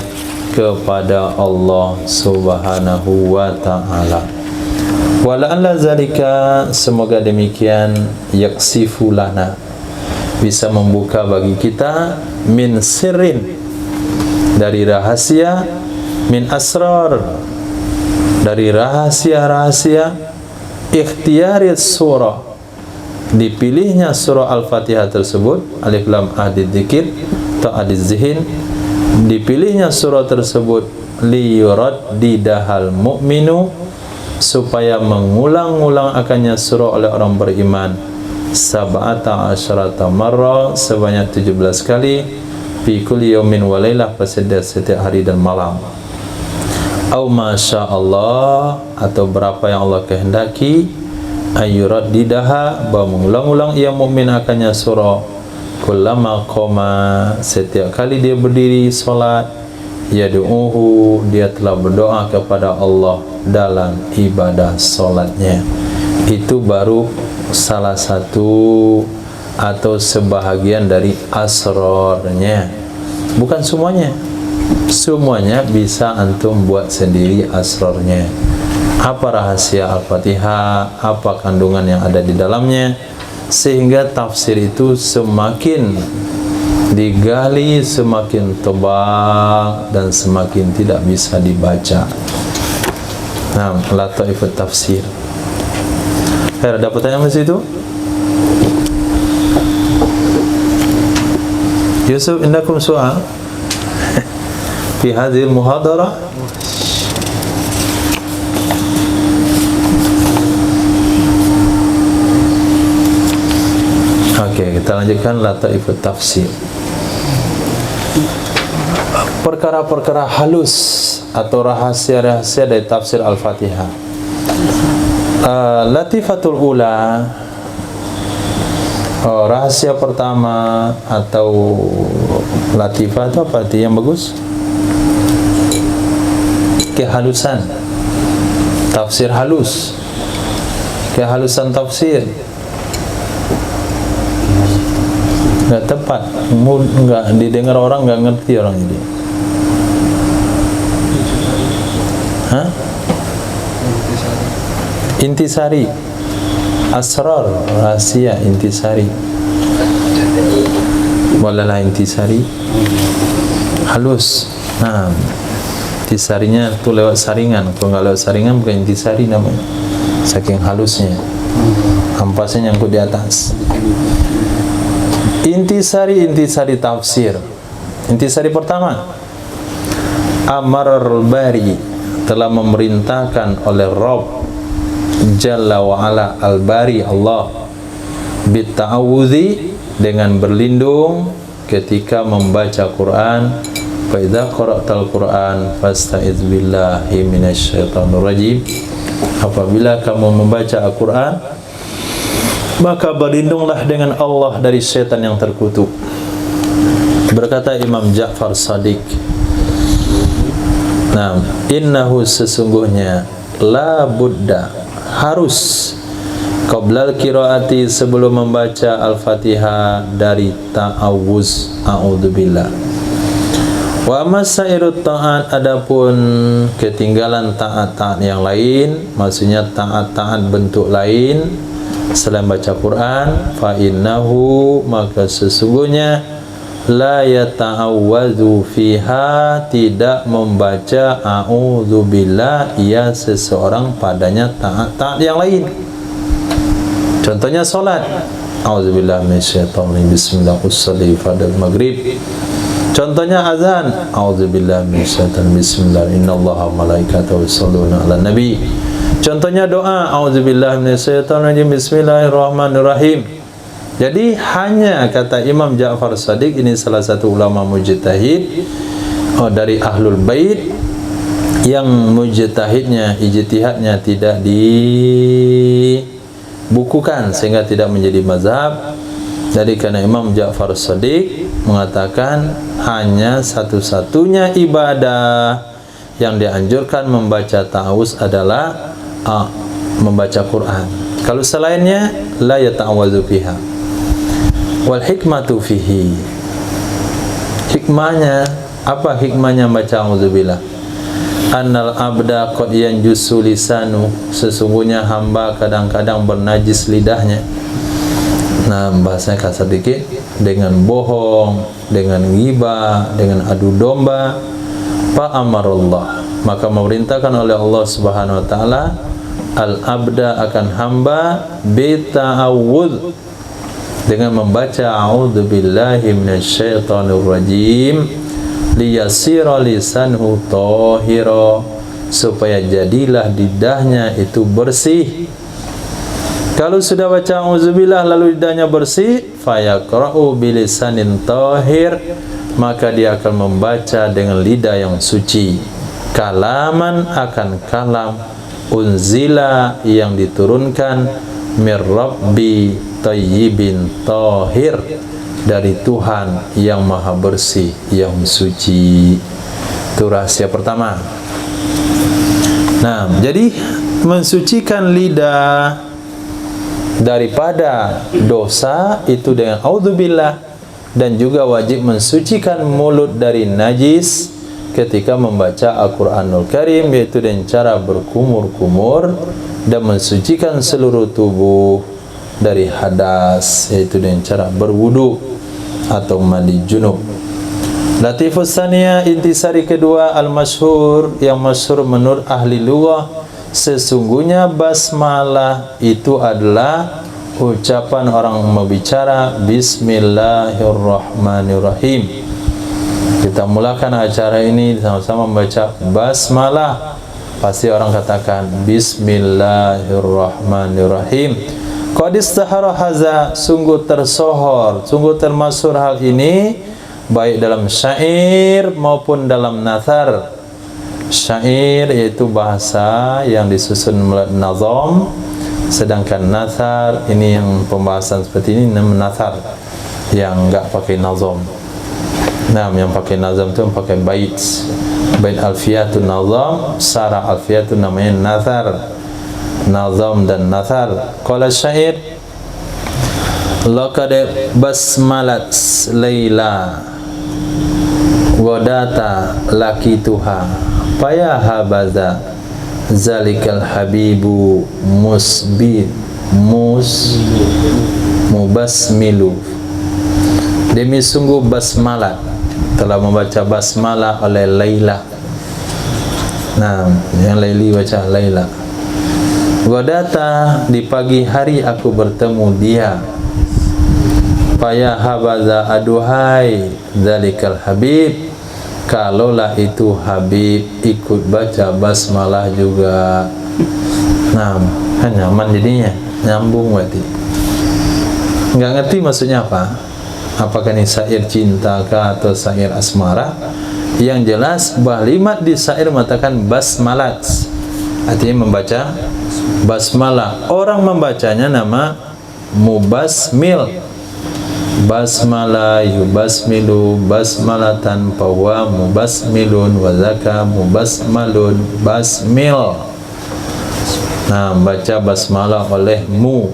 kepada Allah Subhanahu wa ta'ala. Wala'alla zalika, semoga demikian, yaksifu lana, bisa membuka bagi kita, min sirrin, dari rahasia, min asrar, dari rahasia-rahasia, ikhtiyari surah, dipilihnya surah Al-Fatihah tersebut, alif lam adid dzikir, ta'adiz zihin, dipilihnya surah tersebut, liyurad didahal mu'minu, supaya mengulang-ulang akannya surah oleh orang beriman, sab'ata asyarata marra, sebanyak 17 kali, fi kulli yaumin wa lailah, pada setiap hari dan malam. Au masya Allah, atau berapa yang Allah kehendaki, ayyurad didaha, bahwa mengulang-ulang ia mukmin akannya surah, kullama qoma, setiap kali dia berdiri salat, yad'uhu, dia telah berdoa kepada Allah dalam ibadah salatnya. Itu baru salah satu atau sebahagian dari asrarnya, bukan semuanya. Semuanya bisa antum buat sendiri asrarnya. Apa rahasia Al-Fatihah, apa kandungan yang ada di dalamnya, sehingga tafsir itu semakin digali, semakin tebal, dan semakin tidak bisa dibaca. Nah, lataifut tafsir. Ada pertanyaan di situ? Yusuf, indakum soal fi hadhihi al-muhadara? Oke, kita lanjutkan lataifut tafsir. Perkara-perkara halus atau rahasia-rahasia dari tafsir Al-Fatihah. Latifatul ula, rahasia pertama atau latifah itu apa arti yang bagus? Kehalusan tafsir, halus, kehalusan tafsir. Nggak tepat, nggak didengar orang, nggak ngerti orang ini. Hah? Intisari, asrar, rahasia, intisari. Walalah intisari, halus. Nah, intisarinya itu lewat saringan. Kalau nggak lewat saringan bukan intisari namanya. Saking halusnya, ampasnya nyangkut di atas. Intisari tafsir. Intisari pertama, Amar al-Bari, telah memerintahkan oleh Rabb Jalla wa ala, al-Bari Allah, bitta'awudhi, dengan berlindung ketika membaca Quran. Fa idza qara'tal Quran fasta'iz billahi minasyaitonir rajim, apabila kamu membaca Al-Quran, maka berlindunglah dengan Allah dari syaitan yang terkutuk. Berkata Imam Ja'far Shadiq, nah, innahu, sesungguhnya, la buddha, harus, qablal qiraati, sebelum membaca Al-Fatihah, dari ta'awuz, a'udzubillah. Wa masairut ta'at, adapun ketinggalan taat-taat yang lain, maksudnya taat-taat bentuk lain selain baca Quran, fa innahu, maka sesungguhnya, la yata'awwadhu fiha, tidak membaca a'udzubillah ya seseorang padanya taat-taat yang lain. Contohnya salat, a'udzubillah minasyaitonir rajim, bismillah, usolli fardhu maghrib. Contohnya azan, auzubillahi minasyaitonir bismillah, innallaha malaikatahu yusholluna 'alan nabi. Contohnya doa, auzubillahi minasyaitonir rajim, bismillahirrahmanirrahim. Jadi hanya kata Imam Ja'far Shadiq, ini salah satu ulama mujtahid dari Ahlul Bait yang mujtahidnya, ijtihadnya tidak dibukukan sehingga tidak menjadi mazhab. Jadi karena Imam Ja'far Shadiq mengatakan hanya satu-satunya ibadah yang dianjurkan membaca ta'awuz adalah membaca Quran. Kalau selainnya la yata'awadzu fiha. Wal hikmatu fihi. Hikmahnya apa? Hikmahnya baca auzubillah. Annal abda qad yanjusu lisanu, sesungguhnya hamba kadang-kadang bernajis lidahnya. Nah, bahasanya kasar dikit, dengan bohong, dengan ghibah, dengan adu domba. Fa amarullah, maka memerintahkan oleh Allah Subhanahu wa taala al-abda akan hamba bita'awudz, dengan membaca a'udzubillahi minasyaitonir rajim, liyasira lisanhu tahira, supaya jadilah lidahnya itu bersih. Kalau sudah baca auzubillah lalu lidahnya bersih, fayaqra'u bilisanin tahir, maka dia akan membaca dengan lidah yang suci. Kalaman akan kalam, unzila yang diturunkan, mir rabbi tayyibin tahir, dari Tuhan yang maha bersih, yang suci. Itu rahasia pertama. Nah, jadi mensucikan lidah daripada dosa itu dengan auzubillah, dan juga wajib mensucikan mulut dari najis ketika membaca Al-Quranul Karim, yaitu dengan cara berkumur-kumur, dan mensucikan seluruh tubuh dari hadas, yaitu dengan cara berwudu atau mandi junub. Latifus Saniyah, intisari kedua, al-masyhur, yang masyhur menurut ahli lughah, sesungguhnya basmalah itu adalah ucapan orang membicara bismillahirrahmanirrahim. Kita mulakan acara ini sama-sama membaca basmalah, pasti orang katakan bismillahirrahmanirrahim. Qad istahara hadza, sungguh tersohor, sungguh termasyhur hal ini, baik dalam syair maupun dalam nathar. Syair yaitu bahasa yang disusun melalui nazam, sedangkan nathar ini yang pembahasan seperti ini namanya nathar, yang enggak pakai nazam. Nah, yang pakai nazam itu pakai bait. Bait alfiyatun nazam, sarah alfiyatun namanya nathar. Nazam dan nathar. Qala syair, laqad basmalat laila wadata lakituha faya habaza zalikal habibu mubasmilu. Demi sungguh basmalah, telah membaca basmalah oleh Laila. Nah, yang Laili baca Laila. Wadata, di pagi hari aku bertemu dia. Faya habaza, aduhai zalikal habib, kalaulah itu Habib ikut baca basmalah juga. Nah, kan nyaman jadinya, nyambung berarti. Nggak ngerti maksudnya apa? Apakah ini syair cinta kah atau syair asmara? Yang jelas bahlimat di syair mengatakan basmalat, artinya membaca basmalah. Orang membacanya nama mubasmil. Basmalah yubasmilu basmalatan fahuwa mubasmilun wa zaka mubasmalun basmil. Nah, baca basmalah oleh mu.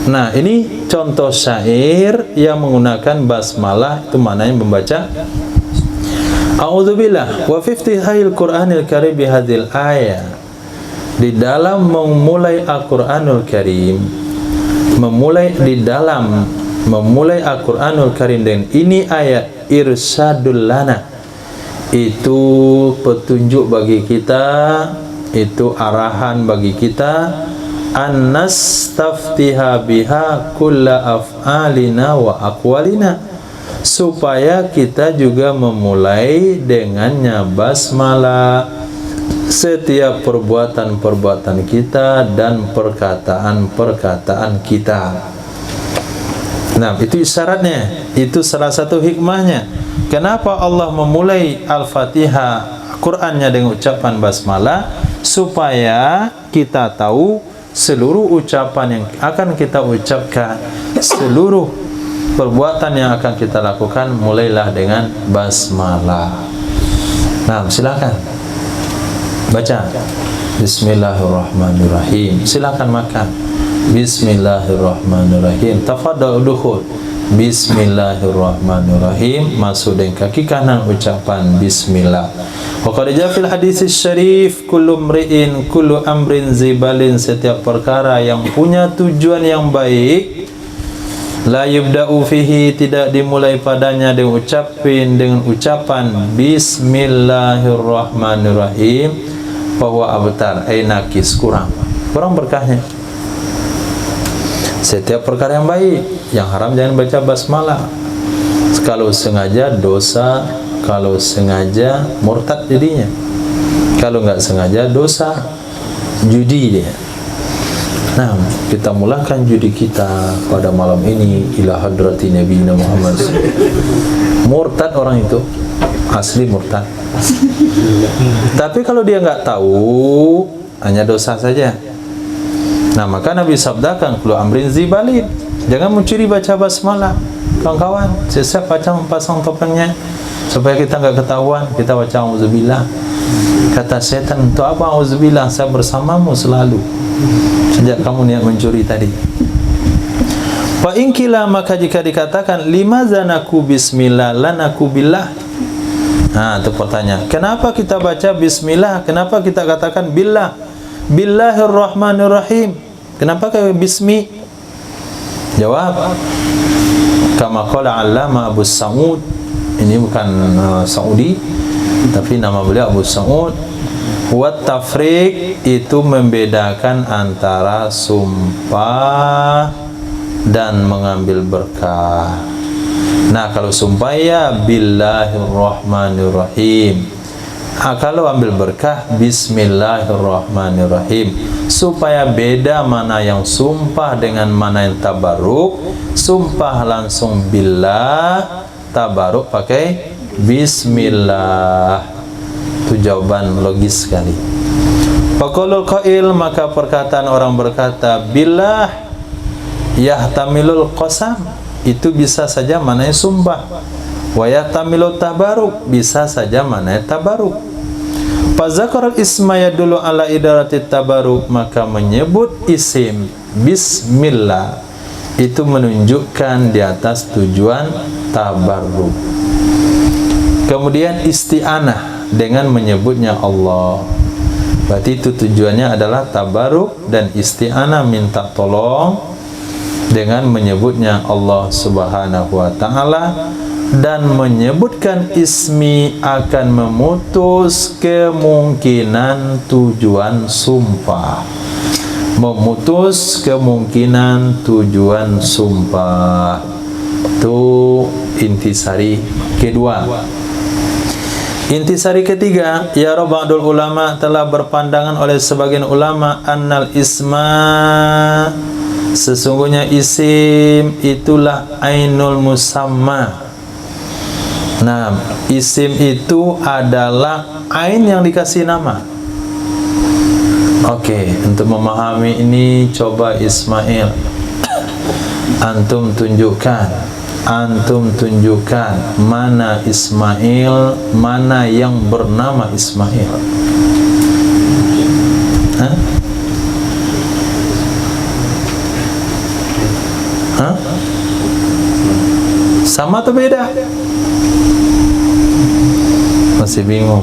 Nah, ini contoh syair yang menggunakan basmalah, itu maknanya membaca a'udzubillah. Wa fi iftihil Qur'anil Karim bihadil ayat, di dalam memulai Al-Quranul Karim, memulai Al-Quranul Karim dengan ini ayat, irsyadul lana, itu petunjuk bagi kita, itu arahan bagi kita, an-nastaftiha biha kulla af'alina wa aqwalina, supaya kita juga memulai dengannya basmalah setiap perbuatan-perbuatan kita dan perkataan-perkataan kita. Nah, itu isyaratnya, itu salah satu hikmahnya. Kenapa Allah memulai Al-Fatihah Qur'annya dengan ucapan basmalah? Supaya kita tahu seluruh ucapan yang akan kita ucapkan, seluruh perbuatan yang akan kita lakukan, mulailah dengan basmalah. Nah, silakan baca Bismillahirrahmanirrahim. Silakan makan Bismillahirrahmanirrahim. Tafadhal dukhul Bismillahirrahmanirrahim. Masuk dengan kaki kanan ucapan Bismillah. Wa qad jaa fil hadis syarif kullu mri'in kullu amrin zibalin, setiap perkara yang punya tujuan yang baik, la yubda'u fihi, tidak dimulai padanya dengan ucapan Bismillahirrahmanirrahim, bahwa abtar nakis, kurang berkahnya. Setiap perkara yang baik, yang haram jangan baca basmalah. Kalau sengaja dosa, kalau sengaja murtad jadinya. Kalau nggak sengaja dosa judi dia. Nah, kita mulakan judi kita pada malam ini ila hadrati Nabi Muhammad. Murtad orang itu, asli murtad. Tapi kalau dia nggak tahu, hanya dosa saja. Nah, maka Nabi sabdakan kullu amrin zibalin, jangan mencuri baca basmalah. Kawan-kawan, siap pasang topengnya supaya kita nggak ketahuan. Kita baca auzubillah. Kata setan, untuk apa auzubillah? Saya bersamamu selalu sejak kamu niat mencuri tadi. Fa in kila, maka jika dikatakan limaza naku bismillah lanaku billah. Nah, itu pertanyaan. Kenapa kita baca bismillah? Kenapa kita katakan billah? Billahirrahmanirrahim. Kenapa kayak bismi? Jawab, kama qala Allama Abu Sa'ud. Ini bukan Saudi, tapi nama beliau Abu Sa'ud. Wat tafriq, itu membedakan antara sumpah dan mengambil berkah. Nah, kalau sumpah ya Billahirrahmanirrahim. Kalau ambil berkah Bismillahirrahmanirrahim. Supaya beda mana yang sumpah dengan mana yang tabaruk. Sumpah langsung billah, tabaruk pakai Bismillah. Itu jawaban logis sekali. Faqaulul qail, maka perkataan orang berkata billah yahtamilul qasam, itu bisa saja maknanya sumpah. Wa yahtamilut tabaruk, bisa saja maknanya tabaruk. Fazakar isma yadullu ala idarati tabaruk, maka menyebut isim bismillah itu menunjukkan di atas tujuan tabaruk. Kemudian isti'anah dengan menyebutnya Allah, berarti itu tujuannya adalah tabaruk, dan isti'anah minta tolong dengan menyebutnya Allah Subhanahu wa ta'ala. Dan menyebutkan ismi akan memutus kemungkinan tujuan sumpah, memutus kemungkinan tujuan sumpah. Itu intisari kedua. Intisari ketiga, ya ba'dul ulama, telah berpandangan oleh sebagian ulama annal isma, sesungguhnya isim itulah ainul musamma. Nah, isim itu adalah ain yang dikasih nama. Oke, untuk memahami ini coba Ismail antum tunjukkan mana Ismail, mana yang bernama Ismail. Hah? Hah? Sama atau beda? Masih bingung.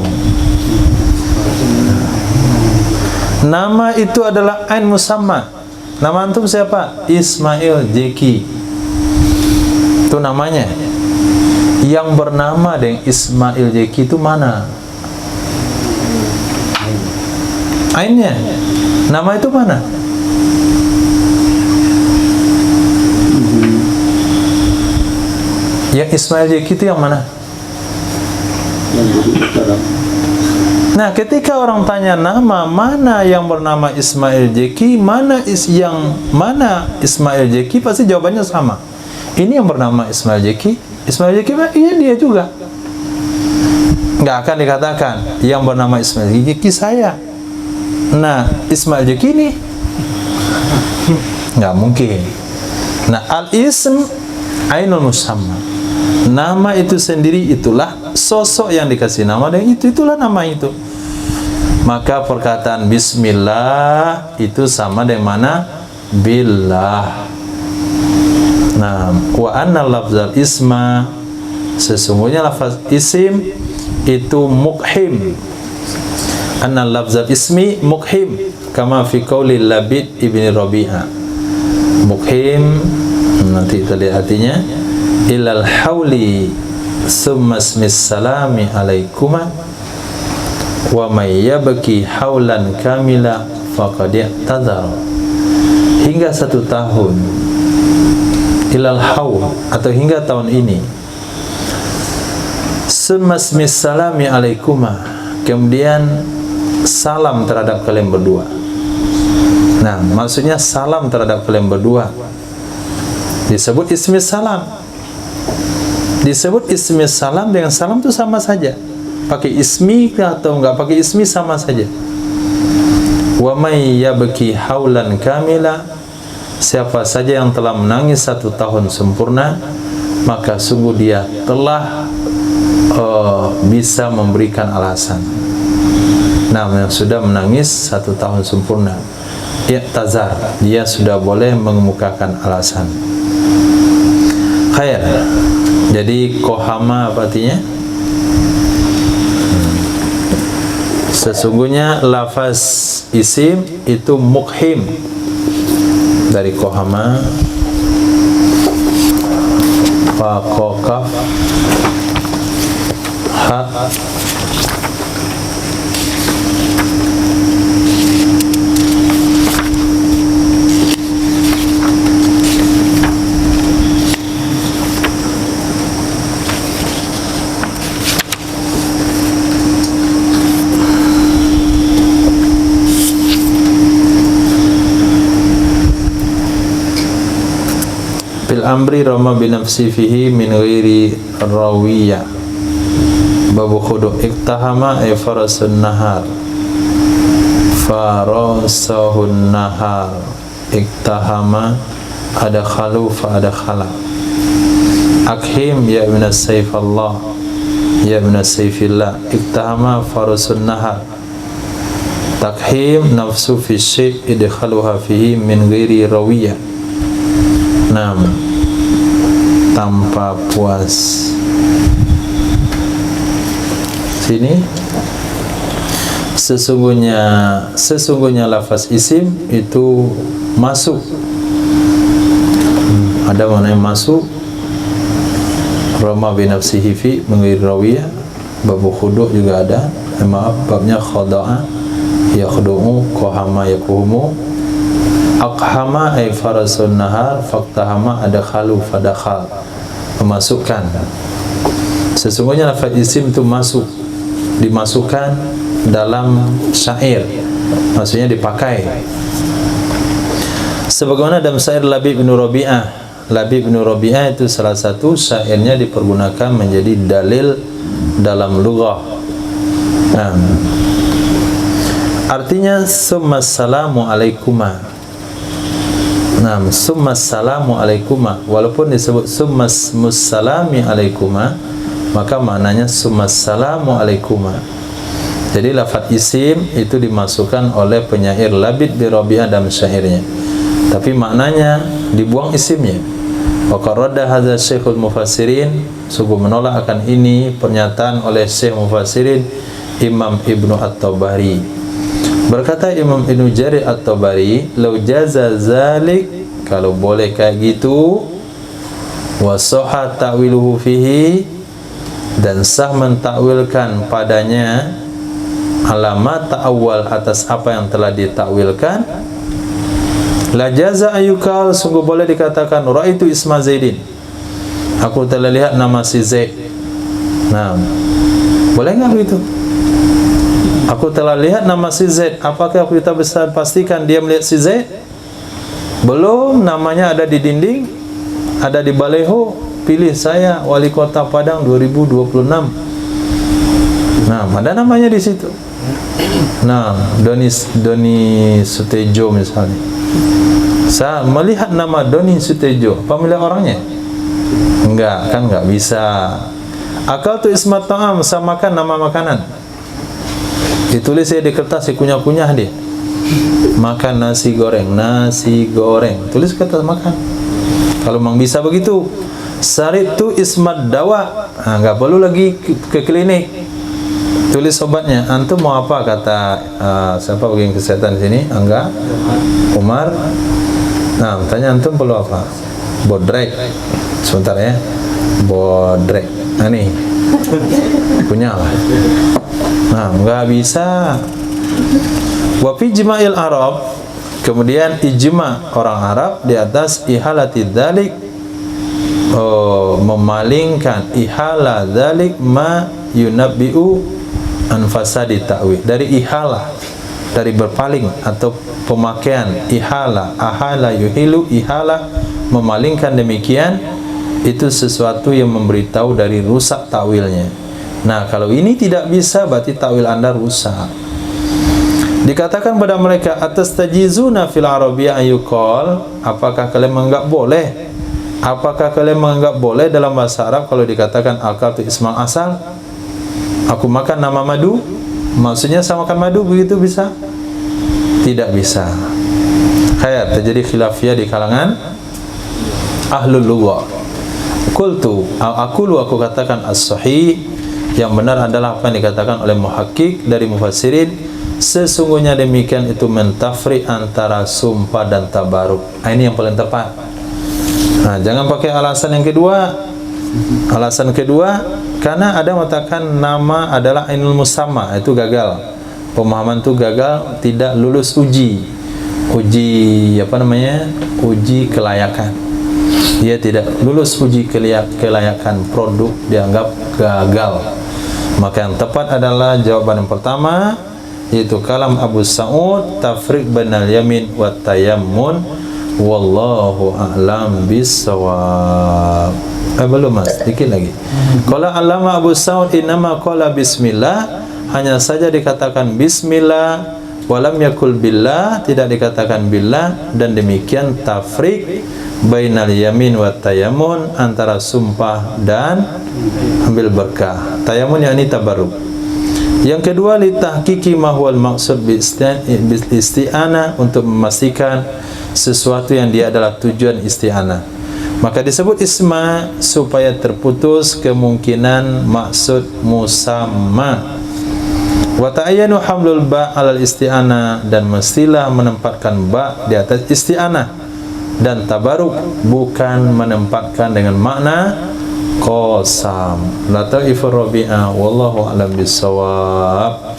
Nama itu adalah ain musamma. Nama antum siapa? Ismail Jeki. Itu namanya. Yang bernama dengan Ismail Jeki itu mana? Ainnya. Nama itu mana? Yang Ismail Jeki itu yang mana? Yang di utara. Nah, ketika orang tanya nama mana yang bernama Ismail Jeki, mana Ismail Jeki, pasti jawabannya sama. Ini yang bernama Ismail Jeki. Ismail Jeki, iya dia juga. Nggak akan dikatakan yang bernama Ismail Jeki saya. Nah, Ismail Jeki ini nggak mungkin. Nah, al-ism ainul musamma. Nama itu sendiri itulah sosok yang dikasih nama, dan itulah nama itu. Maka perkataan bismillah itu sama dengan mana? Billah. Nah, wa anna lafzal isma, sesungguhnya lafaz isim itu mukhim. Anna lafzal ismi mukhim kama fi qauli Labid ibni Rabi'ah. Mukhim, nanti kita lihat artinya, ilal hauli summa ismis salami alaikuma wa may yabki haulan kamila faqad i'tadzara. Hingga 1 tahun, ilal haul, atau hingga tahun ini, summa ismis salami alaikuma, kemudian salam terhadap kalian berdua. Nah, maksudnya salam terhadap kalian berdua disebut ismis salam. Disebut ismi salam dengan salam itu sama saja. Pakai ismi atau enggak pakai ismi sama saja. Wa may yabki haulan kamila, siapa saja yang telah menangis 1 tahun sempurna, maka sungguh dia telah bisa memberikan alasan. Nah, yang sudah menangis 1 tahun sempurna, i'tazar, dia sudah boleh mengemukakan alasan. Khair. Jadi kohama apa artinya? Sesungguhnya lafaz isim itu mukhim dari kohama, fa qaf ha amri rama binafsi fihi min ghairi rawiyah. Babu khudu iktahama ay farasun nahar, farasahun nahar, iktahama ada khalu fa ada khala. Akhim ya minas sayf Allah, ya minas sayfillah, iktahama farasun nahar. Takhim nafsu fi syai' idkhaluha fihi min ghairi rawiyah. Tanpa puas. Sini sesungguhnya lafaz isim itu masuk. Ada maknanya masuk. Rama binafsihi fi mengir rawiyah. Babu khudu' juga ada. Maaf, babnya khada'a yakhdu'u, kohama yakuhumu. Aqhama ay farasun nahar, faktahama ada khalu fadakhal, memasukkan. Sesungguhnya lafaz isim itu masuk, dimasukkan dalam syair, maksudnya dipakai. Sebagaimana dalam syair Labid bin Rabi'ah. Labid bin Rabi'ah itu salah satu syairnya dipergunakan menjadi dalil dalam lughah. Artinya summa salamu alaikuma. Summa salamu alaikuma, walaupun disebut summa mussalami alaikuma, maka maknanya summa salamu alaikuma. Jadi lafaz isim itu dimasukkan oleh penyair Labid bin Rabi'ah dalam syairnya, tapi maknanya dibuang isimnya. Wa qarada hadza syekhul mufassirin, sungguh menolak akan ini pernyataan oleh Syekh Mufassirin Imam Ibnu At-Tabari. Berkata Imam Ibnu Jarir At-Tabari, "Lau jaza zalik," kalau boleh kayak gitu, wa sahha ta'wiluhu fihi, dan sah mentakwilkan padanya, alamat ta'awwal, atas apa yang telah ditakwilkan, la jaza ayyukal, sungguh boleh dikatakan ra'aitu isma Zaidin, Aku telah lihat nama si Z. Nah, boleh nggak begitu? Aku telah lihat nama si Z. Apakah kita bisa pastikan dia melihat si Z? Belum, namanya ada di dinding, ada di baleho. Pilih saya wali kota Padang 2026. Nah, ada namanya di situ. Nah, Doni Sutejo misalnya. Saya melihat nama Doni Sutejo, apa melihat orangnya? Enggak, kan enggak bisa. Akal tu ismat ta'am, samakan nama makanan. Ditulis saya di kertas, saya kunyah-kunyah dia. Makan nasi goreng, tulis kata makan. Kalau memang bisa begitu. Sarit tu ismat dawa, nggak perlu lagi ke klinik. Tulis obatnya. Antum mau apa, kata siapa bagian kesehatan sini? Angga, Umar. Nah, tanya antum perlu apa? Bodrek. Sebentar ya. Bodrek. Nah nih, punya lah. Nah, nggak bisa. Wa fi ijma'il Arab, kemudian ijma' orang Arab di atas ihalati dzalik, memalingkan ihala dzalik ma yunabbi'u an fasadi ta'wil. Dari ihalah, dari berpaling atau pemakaian ihala, ahala yuhilu, ihala memalingkan, demikian itu sesuatu yang memberitahu dari rusak takwilnya. Nah, kalau ini tidak bisa, berarti takwil Anda rusak. Dikatakan pada mereka, atas tajizuna fil arabiyyah ayuqal, apakah kalian menganggap boleh? Apakah kalian menganggap boleh dalam bahasa Arab kalau dikatakan akal itu ismal asal? Aku makan nama madu, maksudnya saya makan madu, begitu bisa? Tidak bisa. Khayat, terjadi khilafiyah di kalangan ahlul lughah. Aku katakan as-sahih, yang benar adalah apa yang dikatakan oleh muhakkik dari mufassirin. Sesungguhnya demikian itu mentafri antara sumpah dan tabaruk. Ini yang paling tepat. Nah, jangan pakai alasan yang kedua. Alasan kedua, karena ada mengatakan nama adalah ainul musamma, itu gagal. Pemahaman itu gagal, tidak lulus uji apa namanya? Uji kelayakan. Dia tidak lulus uji kelayakan produk, dianggap gagal. Maka yang tepat adalah jawaban yang pertama, yaitu kalam Abu Sa'ud, tafriq bainal yamin wa tayammun, wallahu a'lam bissawab. Belum mas, dikit lagi. Qala Allama Abu Sa'ud innama qala bismillah, hanya saja dikatakan bismillah, walam yakul billah, tidak dikatakan billah, dan demikian tafriq bainal yamin wa tayammun, antara sumpah dan ambil berkah. Tayammun yakni tabarruk. Yang kedua, litahqiqi ma huwal maqsud bi isti'anah, untuk memastikan sesuatu yang dia adalah tujuan isti'anah. Maka disebut isma supaya terputus kemungkinan maksud musamma. Wa ta'ayyanu hamlul ba' alal isti'anah, dan mestilah menempatkan ba' di atas isti'anah. Dan tabaruk bukan menempatkan dengan makna qasam. La ta'ifur rabi'a wallahu a'lam bissawab.